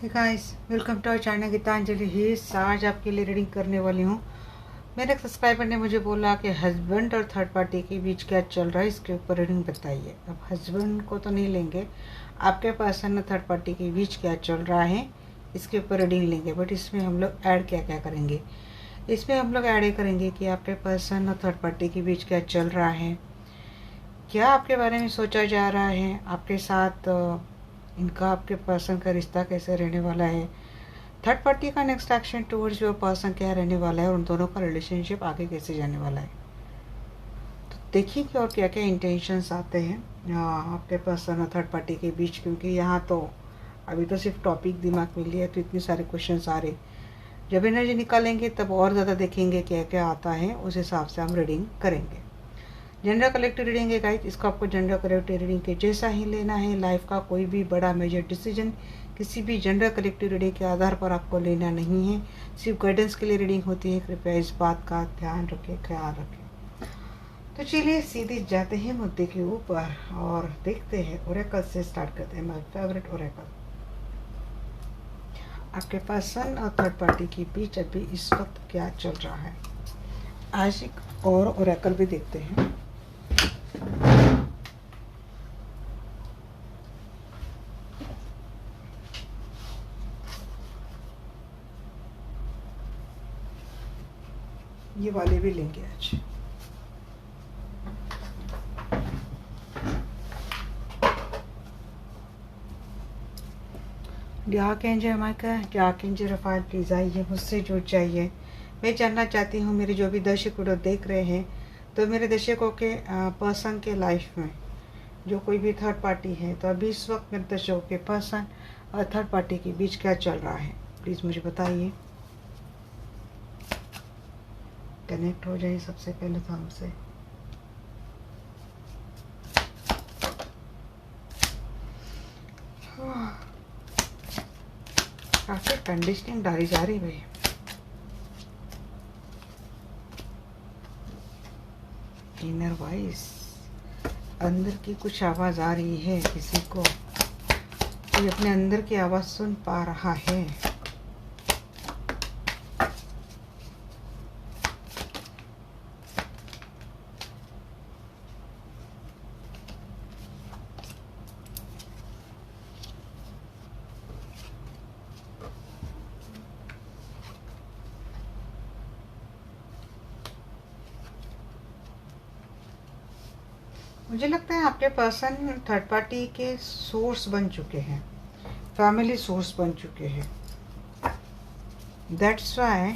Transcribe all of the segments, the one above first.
Guys, welcome to our channel Geetanjali ही। आज आपके लिए रीडिंग करने वाली हूँ। मेरे सब्सक्राइबर ने मुझे बोला कि हस्बैंड और थर्ड पार्टी के बीच क्या चल रहा है, इसके ऊपर रीडिंग बताइए। अब हस्बैंड को तो नहीं लेंगे, आपके पर्सन और थर्ड पार्टी के बीच क्या चल रहा है इसके ऊपर रीडिंग लेंगे। बट इसमें हम लोग ऐड क्या क्या करेंगे, इसमें हम लोग ऐड करेंगे कि आपके पर्सन और थर्ड पार्टी के बीच क्या चल रहा है, क्या आपके बारे में सोचा जा रहा है, आपके साथ इनका आपके पर्सन का रिश्ता कैसे रहने वाला है, थर्ड पार्टी का next action towards your person क्या रहने वाला है और उन दोनों का रिलेशनशिप आगे कैसे जाने वाला है। तो देखिए कि और क्या क्या इंटेंशंस आते हैं आपके पर्सन और थर्ड पार्टी के बीच, क्योंकि यहाँ तो अभी तो सिर्फ टॉपिक दिमाग में लिया तो इतने सारे क्वेश्चन आ रहे। जब एनर्जी निकालेंगे तब और ज़्यादा देखेंगे क्या क्या आता है, उस हिसाब से हम रीडिंग करेंगे। जनरल कलेक्टिव रीडिंग है गाइस, इसको आपको जनरल कलेक्टिव रीडिंग के जैसा ही लेना है। लाइफ का कोई भी बड़ा मेजर डिसीजन किसी भी जनरल कलेक्टिव रीडिंग के आधार पर आपको लेना नहीं है, सिर्फ गाइडेंस के लिए रीडिंग होती है। कृपया इस बात का ध्यान रखें, ख्याल रखें। तो चलिए सीधे जाते हैं मुद्दे के ऊपर और देखते हैं। ओरेकल से स्टार्ट करते हैं, माय फेवरेट ओरेकल। आपके पर्सन और थर्ड पार्टी के बीच अभी इस वक्त क्या चल रहा है, आशिक और ओरेकल भी देखते हैं। ये वाले भी लेंगे आज। Dark angel mica, dark angel Rafale please आइए, मुझसे जुड़ जाइए। मैं जानना चाहती हूँ मेरे जो भी दर्शक वीडियो देख रहे हैं, तो मेरे दर्शकों के पर्सन के लाइफ में जो कोई भी थर्ड पार्टी है, तो अभी इस वक्त मेरे दर्शकों के पर्सन और थर्ड पार्टी के बीच क्या चल रहा है, प्लीज़ मुझे बताइए। कनेक्ट हो जाइए सबसे पहले तो हमसे। काफी कंडीशनिंग डाली जा रही भाई। इनर वॉइस, अंदर की कुछ आवाज आ रही है किसी को, कोई अपने अंदर की आवाज सुन पा रहा है। मुझे लगता है आपके पर्सन थर्ड पार्टी के सोर्स बन चुके हैं, फैमिली सोर्स बन चुके हैं। दैट्स वाई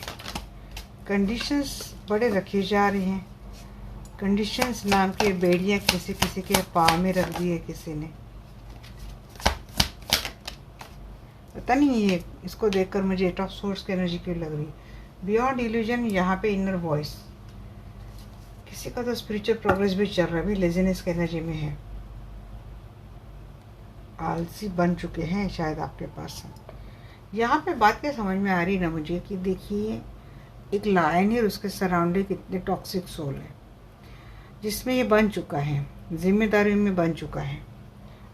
कंडीशंस बड़े रखी जा रही हैं। कंडीशंस नाम के बेड़ियाँ किसी किसी के पाँव में रख दी है किसी ने, पता नहीं ये इसको देखकर मुझे एट ऑफ सोर्स की एनर्जी क्यों लग रही है। बियॉन्ड इल्यूजन, यहाँ पे इनर वॉइस, किसी का तो स्पिरिचुअल प्रोग्रेस भी चल रहा है, भी लेजीनेस की एनर्जी में है। आलसी बन चुके हैं शायद आपके पास। यहाँ पे बात क्या समझ में आ रही ना मुझे कि देखिए एक लायन है और उसके सराउंडिंग कितने टॉक्सिक सोल है, जिसमें ये बन चुका है, जिम्मेदारी में बन चुका है।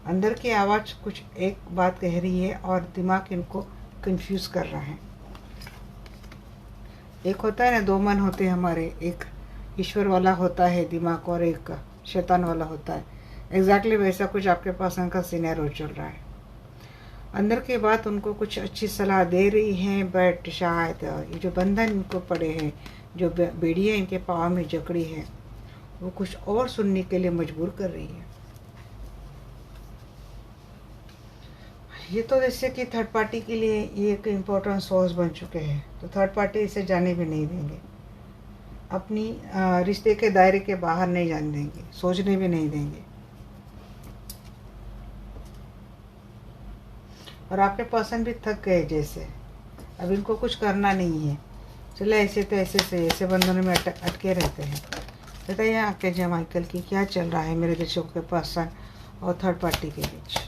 अंदर की आवाज़ कुछ एक बात कह रही है और दिमाग इनको कंफ्यूज कर रहा है। एक होता है ना, दो मन होते हैं हमारे, एक ईश्वर वाला होता है दिमाग और एक शैतान वाला होता है। एग्जैक्टली वैसा कुछ आपके पास उनका सिनेरियो चल रहा है। अंदर के बात उनको कुछ अच्छी सलाह दे रही है, बट शायद ये जो बंधन इनको पड़े हैं, जो बेड़ियाँ इनके पाँव में जकड़ी है, वो कुछ और सुनने के लिए मजबूर कर रही है। ये तो जैसे कि थर्ड पार्टी के लिए ये एक इम्पोर्टेंट सोर्स बन चुके हैं, तो थर्ड पार्टी इसे जाने भी नहीं देंगे, अपनी रिश्ते के दायरे के बाहर नहीं जाने देंगे, सोचने भी नहीं देंगे। और आपके पर्सन भी थक गए जैसे, अब इनको कुछ करना नहीं है, चले ऐसे तो ऐसे बंधनों में अटके रहते हैं। बताइए आपके जमाइकल की क्या चल रहा है मेरे दर्शकों के पर्सन और थर्ड पार्टी के बीच।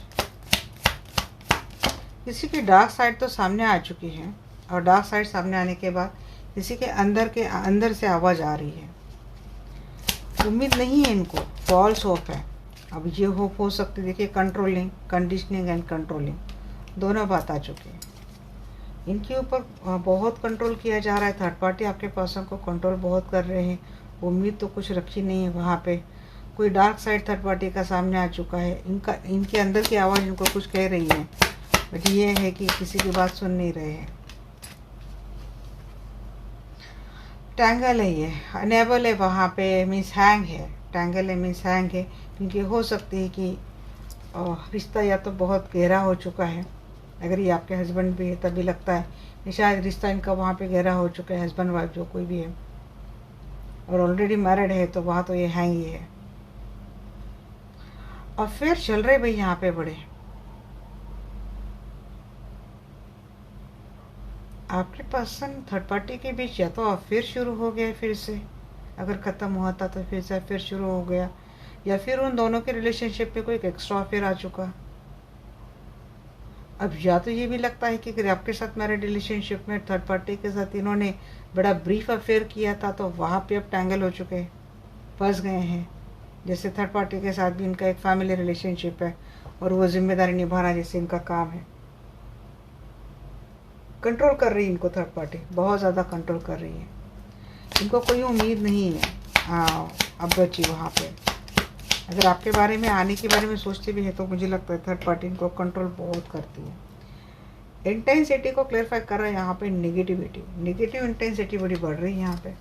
किसी की डार्क साइड तो सामने आ चुकी है, और डार्क साइड सामने आने के बाद किसी के अंदर से आवाज़ आ रही है। उम्मीद नहीं है इनको, फॉल्स होप है। अब ये होप हो सकती है, देखिए कंट्रोलिंग, कंडीशनिंग एंड कंट्रोलिंग दोनों बात आ चुकी है। इनके ऊपर बहुत कंट्रोल किया जा रहा है। थर्ड पार्टी आपके पर्सन को कंट्रोल बहुत कर रहे हैं। उम्मीद तो कुछ रखी नहीं है वहाँ पे। कोई डार्क साइड थर्ड पार्टी का सामने आ चुका है। इनके अंदर की आवाज़ इनको कुछ कह रही है, बट ये है कि किसी की बात सुन नहीं रहे हैं। टैंगल है, ये अनेबल है वहाँ पे, मीन्स हैंग है। टैंगल है मीन्स हैंग है, क्योंकि हो सकती है कि रिश्ता या तो बहुत गहरा हो चुका है। अगर ये आपके हस्बैंड भी है तभी लगता है कि शायद रिश्ता इनका वहाँ पे गहरा हो चुका है, हस्बैंड वाइफ जो कोई भी है, और ऑलरेडी मैरिड है तो वहाँ तो ये हैंग ही है। अफेयर चल रहे भाई यहाँ पे बड़े। आपके पर्सन थर्ड पार्टी के बीच या तो अफेयर शुरू हो गया फिर से, अगर ख़त्म हुआ था तो फिर से अफेयर शुरू हो गया, या फिर उन दोनों के रिलेशनशिप में कोई एक एक्स्ट्रा अफेयर आ चुका। अब या तो ये भी लगता है कि अगर आपके साथ मैरिड रिलेशनशिप में थर्ड पार्टी के साथ इन्होंने बड़ा ब्रीफ अफेयर किया था तो वहाँ पे अब टैंगल हो चुके हैं, फंस गए हैं। जैसे थर्ड पार्टी के साथ भी इनका एक फैमिली रिलेशनशिप है और वो जिम्मेदारी निभाना जैसे इनका काम है। कंट्रोल कर रही है इनको थर्ड पार्टी, बहुत ज़्यादा कंट्रोल कर रही है। इनको कोई उम्मीद नहीं है अब बची वहाँ पे। अगर आपके बारे में आने के बारे में सोचते भी है तो मुझे लगता है थर्ड पार्टी इनको कंट्रोल बहुत करती है। इंटेंसिटी को क्लेरिफाई कर रहा है यहाँ पे। नेगेटिव इंटेंसिटी बड़ी बढ़ रही है यहाँ पे।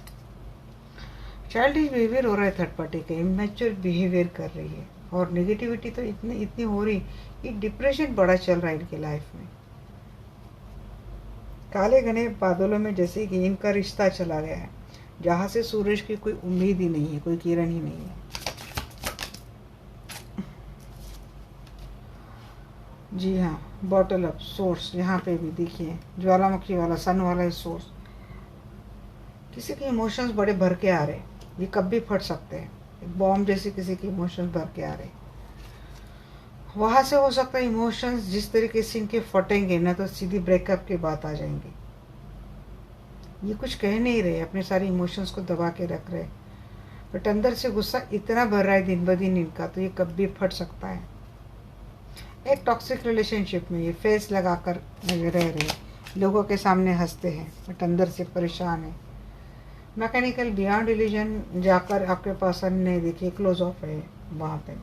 चाइल्डिश बिहेवियर हो रहा है थर्ड पार्टी का, इमेच्योर बिहेवियर कर रही है, और नेगेटिविटी तो इतनी हो रही कि डिप्रेशन बड़ा चल रहा है इनके लाइफ में। काले घने बादलों में जैसे कि इनका रिश्ता चला गया है, जहाँ से सूरज की कोई उम्मीद ही नहीं है, कोई किरण ही नहीं है। जी हाँ, बॉटल अप सोर्स यहाँ पे भी देखिए, ज्वालामुखी वाला सन वाला सोर्स। किसी के इमोशंस बड़े भर के आ रहे, ये कब भी फट सकते हैं। एक बॉम्ब जैसे किसी के इमोशंस भर के आ रहे, वहाँ से हो सकता है इमोशंस जिस तरीके से इनके फटेंगे ना तो सीधी ब्रेकअप की बात आ जाएंगी। ये कुछ कह नहीं रहे, अपने सारे इमोशंस को दबा के रख रहे, बट अंदर से गुस्सा इतना भर रहा है दिन ब दिन इनका, तो ये कब भी फट सकता है। एक टॉक्सिक रिलेशनशिप में ये फेस लगाकर रह रहे, लोगों के सामने हंसते हैं बट अंदर से परेशान है। मैकेनिकल बियॉन्ड रिलीजन जाकर आपके पर्सन ने देखिए क्लोज ऑफ है वहाँ पे।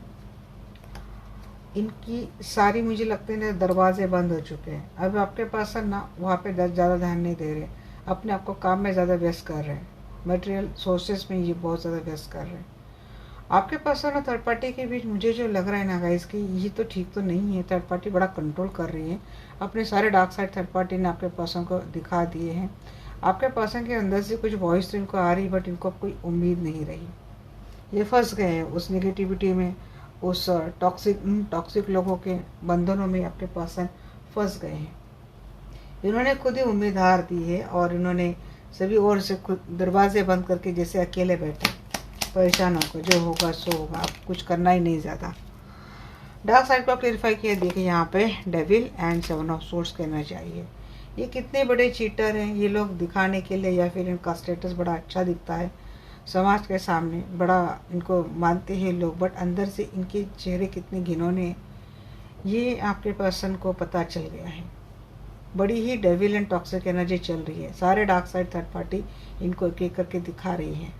इनकी सारी मुझे लगते हैं दरवाजे बंद हो चुके हैं। अब आपके पर्सन ना वहाँ पे ज़्यादा ध्यान नहीं दे रहे, अपने आप को काम में ज़्यादा व्यस्त कर रहे हैं, मटेरियल सोर्सेस में ये बहुत ज़्यादा व्यस्त कर रहे हैं। आपके पर्सन और थर्ड पार्टी के बीच मुझे जो लग रहा है ना गाइस कि ये तो ठीक तो नहीं है। थर्ड पार्टी बड़ा कंट्रोल कर रही है, अपने सारे डार्क साइड थर्ड पार्टी ने आपके पर्सन को दिखा दिए हैं। आपके पर्सन के अंदर से कुछ वॉइस तो इनको आ रही, बट इनको कोई उम्मीद नहीं रही। ये फंस गए हैं उस नेगेटिविटी में, उस टॉक्सिक लोगों के बंधनों में आपके पर्सन फंस गए हैं। इन्होंने खुद ही उम्मीद हार दी है और इन्होंने सभी ओर से खुद दरवाजे बंद करके जैसे अकेले बैठे परेशान होकर, जो होगा सो होगा, अब कुछ करना ही नहीं ज़्यादा। डार्क साइड को क्लेरिफाई किया, देखिए यहाँ पे devil and seven of source कहना चाहिए। ये कितने बड़े चीटर हैं, ये लोग दिखाने के लिए, या फिर इनका स्टेटस बड़ा अच्छा दिखता है समाज के सामने, बड़ा इनको मानते हैं लोग, बट अंदर से इनके चेहरे कितने घिनौने, ये आपके पर्सन को पता चल गया है। बड़ी ही डेविल एंड टॉक्सिक एनर्जी चल रही है। सारे डार्क साइड थर्ड पार्टी इनको एक एक करके दिखा रही है।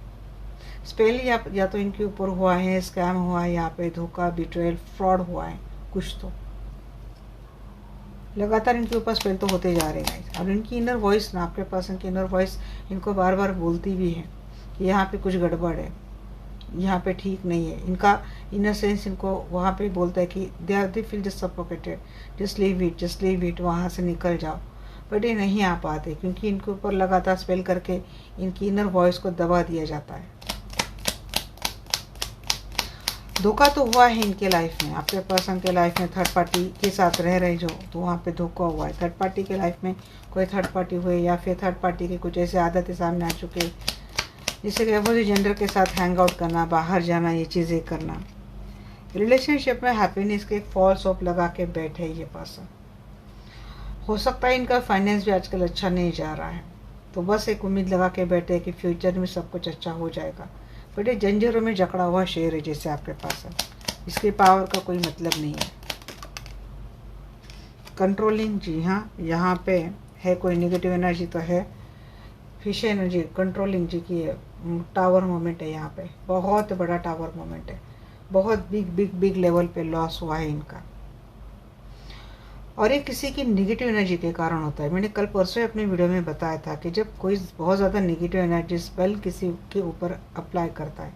स्पेल या तो इनके ऊपर हुआ है, स्कैम हुआ है, यहाँ पे धोखा, बिट्रेयल, फ्रॉड हुआ है, कुछ तो लगातार इनके ऊपर स्पेल तो होते जा रहे हैं। और इनकी इनर वॉइस ना, आपके पर्सन की इनर वॉइस इनको बार बार बोलती भी है कि यहाँ पे कुछ गड़बड़ है, यहाँ पे ठीक नहीं है। इनका इनर सेंस इनको वहाँ पे बोलता है कि they feel just suffocated, just leave it, वहाँ से निकल जाओ, बट ये नहीं आ पाते क्योंकि इनके ऊपर लगातार स्पेल करके इनकी इनर वॉइस को दबा दिया जाता है। धोखा तो हुआ है इनके लाइफ में, आपके पर्सन के लाइफ में थर्ड पार्टी के साथ रह रहे जो, तो वहाँ पे धोखा हुआ है। थर्ड पार्टी के लाइफ में कोई थर्ड पार्टी हुए, या फिर थर्ड पार्टी के कुछ ऐसे आदतें सामने आ चुके जिससे कि अपोजिट जेंडर के साथ हैंग आउट करना, बाहर जाना, ये चीज़ें करना। रिलेशनशिप में हैप्पीनेस के एक फॉल्स होप लगा के बैठे ये पर्सन। हो सकता है इनका फाइनेंस भी आजकल अच्छा नहीं जा रहा है, तो बस एक उम्मीद लगा के बैठे कि फ्यूचर में सब कुछ अच्छा हो जाएगा, बट ये जंजीरों में जकड़ा हुआ शेर है जैसे आपके पास है। इसकी पावर का कोई मतलब नहीं है। कंट्रोलिंग, जी हाँ, यहाँ पे है कोई नेगेटिव एनर्जी तो है। फिश एनर्जी कंट्रोलिंग जी की टावर मोमेंट है, यहाँ पे बहुत बड़ा टावर मोमेंट है, बहुत बिग बिग बिग लेवल पे लॉस हुआ है इनका, और ये किसी की नेगेटिव एनर्जी के कारण होता है। मैंने कल परसों अपनी वीडियो में बताया था कि जब कोई बहुत ज़्यादा नेगेटिव एनर्जी स्पेल किसी के ऊपर अप्लाई करता है,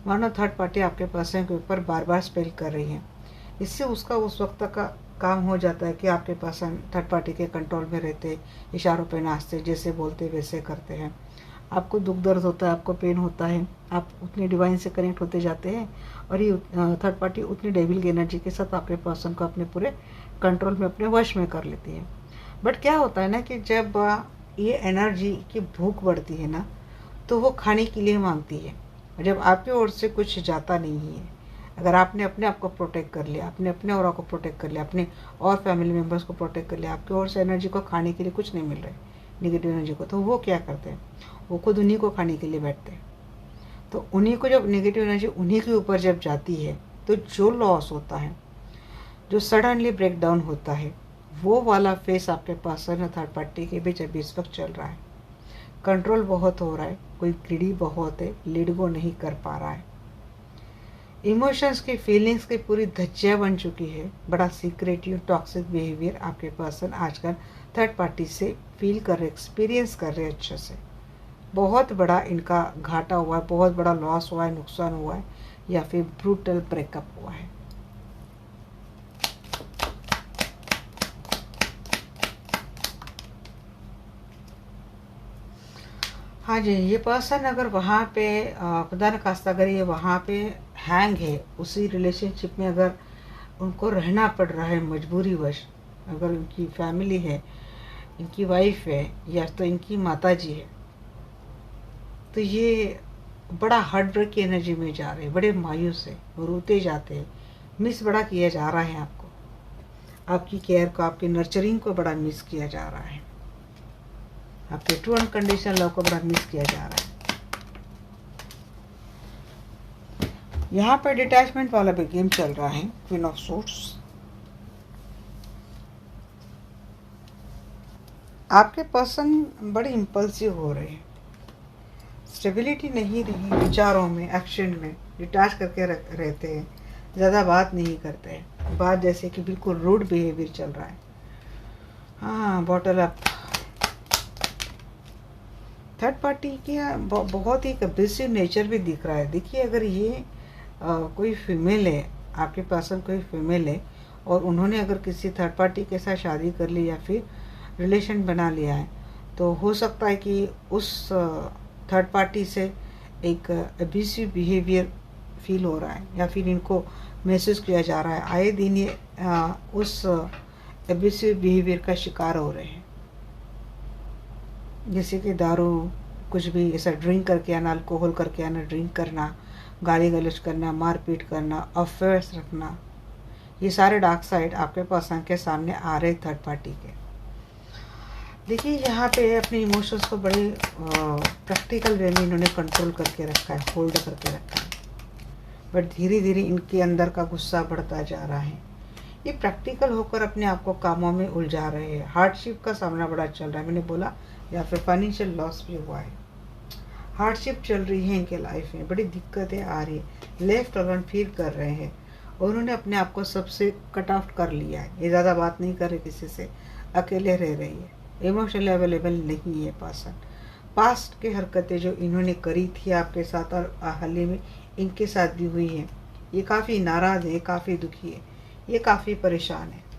मानो थर्ड पार्टी आपके पर्सन के ऊपर बार बार स्पेल कर रही है, इससे उसका उस वक्त का काम हो जाता है कि आपके पर्सन थर्ड पार्टी के कंट्रोल में रहते, इशारों पे नाचते, जैसे बोलते वैसे करते हैं। आपको दुख दर्द होता है, आपको पेन होता है, आप उतने डिवाइन से कनेक्ट होते जाते हैं, और ये थर्ड पार्टी उतनी डेविल की एनर्जी के साथ आपके पर्सन को अपने पूरे कंट्रोल में, अपने वश में कर लेती है। बट क्या होता है ना कि जब ये एनर्जी की भूख बढ़ती है ना, तो वो खाने के लिए मांगती है। जब आपकी ओर से कुछ जाता नहीं है, अगर आपने अपने आप को प्रोटेक्ट कर लिया, आपने अपने ऑरा को प्रोटेक्ट कर लिया, अपने और फैमिली मेम्बर्स को प्रोटेक्ट कर लिया, आपकी ओर से एनर्जी को खाने के लिए कुछ नहीं मिल रहा है, नेगेटिव एनर्जी को, तो वो क्या करते हैं, वो खुद उन्हीं को खाने के लिए बैठते हैं। तो उन्हीं को जब नेगेटिव एनर्जी उन्हीं के ऊपर जब जाती है, तो जो लॉस होता है, जो सडनली ब्रेक डाउन होता है, वो वाला फेस आपके पास है ना थर्ड पार्टी के बीच अभी इस वक्त चल रहा है। कंट्रोल बहुत हो रहा है, कोई ग्रीडी बहुत है, लीड गो नहीं कर पा रहा है, इमोशंस की फीलिंग्स की पूरी धज्जियाँ बन चुकी है। बड़ा सीक्रेटिव टॉक्सिक बिहेवियर आपके पर्सन आजकल थर्ड पार्टी से फील कर रहे, एक्सपीरियंस कर रहे अच्छे से। बहुत बड़ा इनका घाटा हुआ है, बहुत बड़ा लॉस हुआ है, नुकसान हुआ है, या फिर ब्रूटल ब्रेकअप हुआ है। हाँ जी, ये पर्सन अगर वहाँ पे खुदा न खास्ता अगर ये वहाँ पे हैंग है, उसी रिलेशनशिप में अगर उनको रहना पड़ रहा है मजबूरीवश, अगर उनकी फैमिली है, इनकी वाइफ है, या तो इनकी माता जी है, तो ये बड़ा हार्ट ब्रेक की एनर्जी में जा रहे हैं, बड़े मायूस है, रोते जाते हैं, मिस बड़ा किया जा रहा है आपको, आपकी केयर को, आपकी नर्चरिंग को बड़ा मिस किया जा रहा है, आपके ट्रू अनकंडीशनल लव को बड़ा मिस किया जा रहा है। यहाँ पर डिटैचमेंट वाला भी गेम चल रहा है, क्वीन ऑफ सोर्ड्स। आपके पर्सन बड़े इम्पल्सिव हो रहे हैं, स्टेबिलिटी नहीं रही विचारों में, एक्शन में, डिटैच करके रहते हैं, ज़्यादा बात नहीं करते हैं, बात जैसे कि बिल्कुल रूड बिहेवियर चल रहा है। हाँ, बॉटल अप। थर्ड पार्टी की बहुत ही अब्यूसिव नेचर भी दिख रहा है। देखिए, अगर ये कोई फीमेल है, आपके पर्सन कोई फीमेल है, और उन्होंने अगर किसी थर्ड पार्टी के साथ शादी कर ली या फिर रिलेशन बना लिया है, तो हो सकता है कि उस थर्ड पार्टी से एक अब्यूसिव बिहेवियर फील हो रहा है, या फिर इनको महसूस किया जा रहा है। आए दिन ये उस अब्यूसिव बिहेवियर का शिकार हो रहे हैं, जैसे कि दारू, कुछ भी ऐसा ड्रिंक करके आना, अल्कोहल करके आना, ड्रिंक करना, गाली गलौज करना, मारपीट करना, अफेयर्स रखना, ये सारे डार्क साइड आपके पर्सन के सामने आ रहे थर्ड पार्टी के। देखिए, यहाँ पे अपने इमोशंस को बड़े प्रैक्टिकल वे में इन्होंने कंट्रोल करके रखा है, होल्ड करके रखा है, बट धीरे धीरे इनके अंदर का गुस्सा बढ़ता जा रहा है। ये प्रैक्टिकल होकर अपने आप को कामों में उलझा रहे हैं, हार्डशिप का सामना बड़ा चल रहा है, मैंने बोला, या फिर फाइनेंशियल लॉस भी हुआ है, हार्डशिप चल रही है इनके लाइफ में, बड़ी दिक्कतें आ रही है, लेफ्ट अलॉन फील कर रहे हैं, और उन्होंने अपने आप को सबसे कट ऑफ कर लिया है। ये ज़्यादा बात नहीं कर रहे किसी से, अकेले रह रही है, इमोशनली अवेलेबल नहीं है पर्सन। पास्ट की हरकतें जो इन्होंने करी थी आपके साथ और हाल ही में इनके साथ भी हुई हैं, ये काफ़ी नाराज़ है, काफ़ी दुखी है, ये काफ़ी परेशान है।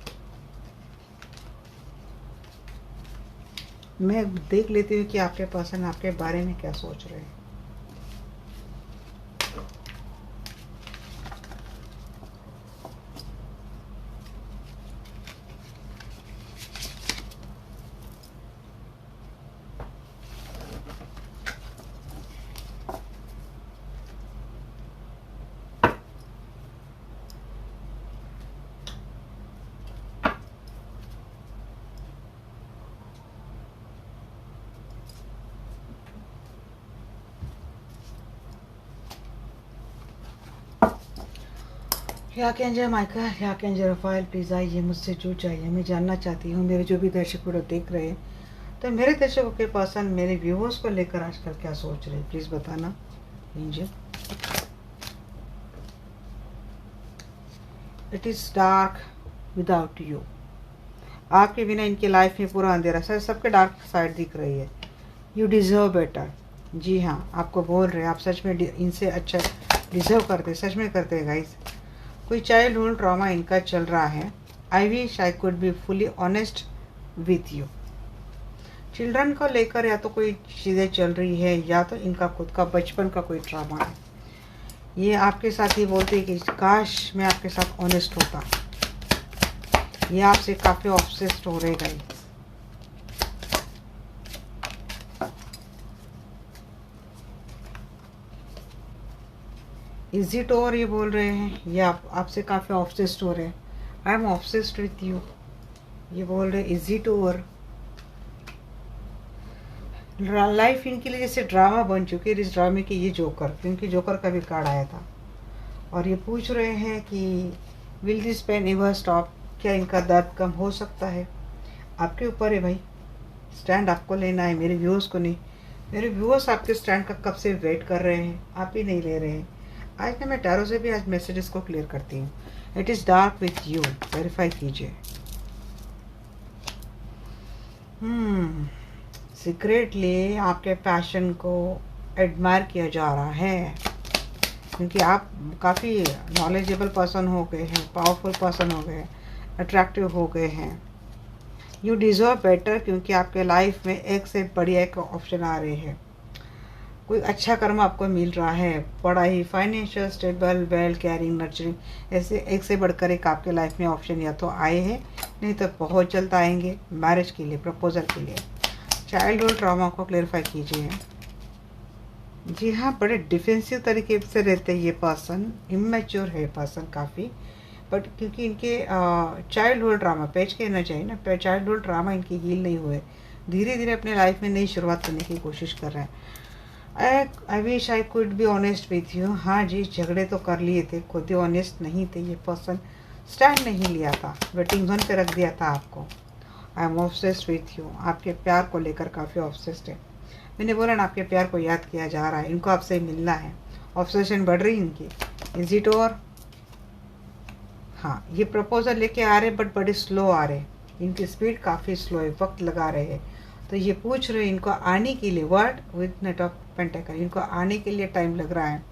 मैं देख लेती हूँ कि आपके पर्सन आपके बारे में क्या सोच रहे हैं। या कैंजर माइका, या कैंजर रफाइल, प्लीज़ आइए, मुझसे जो चाहिए मैं जानना चाहती हूँ। मेरे जो भी दर्शक वीडियो देख रहे हैं, तो मेरे दर्शकों के पर्सन मेरे व्यूअर्स को लेकर आजकल क्या सोच रहे हैं, प्लीज़ बताना angel. It is dark without you. आपके बिना इनकी लाइफ में पूरा अंधेरा, सर सबके डार्क साइड दिख रही है। You deserve better. जी हाँ, आपको बोल रहे हैं, आप सच में इनसे अच्छा डिज़र्व करते, सच में करते हैं गाइस। कोई चाइल्डहुड ट्रॉमा इनका चल रहा है। I wish I could be fully honest with you. Children को लेकर या तो कोई चीज़ें चल रही है या तो इनका खुद का बचपन का कोई ट्रॉमा है। ये आपके साथ ही बोलते हैं कि काश मैं आपके साथ ऑनेस्ट होता। ये आपसे काफ़ी ऑब्सेस्ड हो रहे गाइस। इज इट ओवर ये बोल रहे हैं, ये आपसे काफ़ी ऑब्सेस्ड हो रहे हैं। आई एम ऑब्सेस्ड विथ यू ये बोल रहे हैं। Is it over. लाइफ इनके लिए जैसे ड्रामा बन चुकी है। इस ड्रामे की ये जोकर, क्योंकि जोकर का भी कार्ड आया था और ये पूछ रहे हैं कि will this pain ever stop. क्या इनका दर्द कम हो सकता है? आपके ऊपर है भाई, स्टैंड आपको लेना है, मेरे व्यूअर्स को नहीं। मेरे व्यूअर्स आपके स्टैंड का कब से वेट कर रहे हैं, आप ही नहीं ले रहे हैं। आज ना मैं टैरो से भी आज मैसेजेस को क्लियर करती हूँ। It is dark with you, verify कीजिए। सीक्रेटली आपके पैशन को एडमायर किया जा रहा है, क्योंकि आप काफ़ी नॉलेजेबल पर्सन हो गए हैं, पावरफुल पर्सन हो गए हैं, अट्रैक्टिव हो गए हैं। यू डिज़र्व बेटर, क्योंकि आपके लाइफ में एक से बढ़िया एक ऑप्शन आ रहे हैं। कोई अच्छा कर्म आपको मिल रहा है, पढ़ाई, financial stable, well caring, nurturing, ऐसे एक से बढ़कर एक आपके लाइफ में ऑप्शन या तो आए हैं, नहीं तो बहुत जल्द आएंगे मैरिज के लिए, प्रपोजल के लिए। चाइल्डहुड ट्रॉमा को क्लेरिफाई कीजिए। जी हाँ, बड़े डिफेंसिव तरीके से रहते हैं ये पर्सन, इमेच्योर है पर्सन काफ़ी, बट क्योंकि इनके चाइल्डहुड ट्रामा पेच कहना चाहिए ना, चाइल्डहुड ट्रामा इनकी हील नहीं हुए, धीरे धीरे अपने लाइफ में नई शुरुआत करने की कोशिश कर रहे हैं। I wish I could be honest with you. हाँ जी, झगड़े तो कर लिए थे, खुद ही ऑनेस्ट नहीं थे ये पर्सन, स्टैंड नहीं लिया था, वेटिंग जोन पे रख दिया था आपको। आई एम ऑब्सेस्ड विथ यू, आपके प्यार को लेकर काफ़ी ऑब्सेस्ड है। मैंने बोला ना, आपके प्यार को याद किया जा रहा है, इनको आपसे मिलना है, ऑब्सेशन बढ़ रही इनकी। Is it over? हाँ, ये प्रपोजल लेके आ रहे बट बड़े स्लो आ रहे, इनकी स्पीड काफ़ी स्लो है, वक्त लगा रहे हैं। तो ये पूछ रहे इनको आने के लिए, word with net of pentacle, इनको आने के लिए टाइम लग रहा है।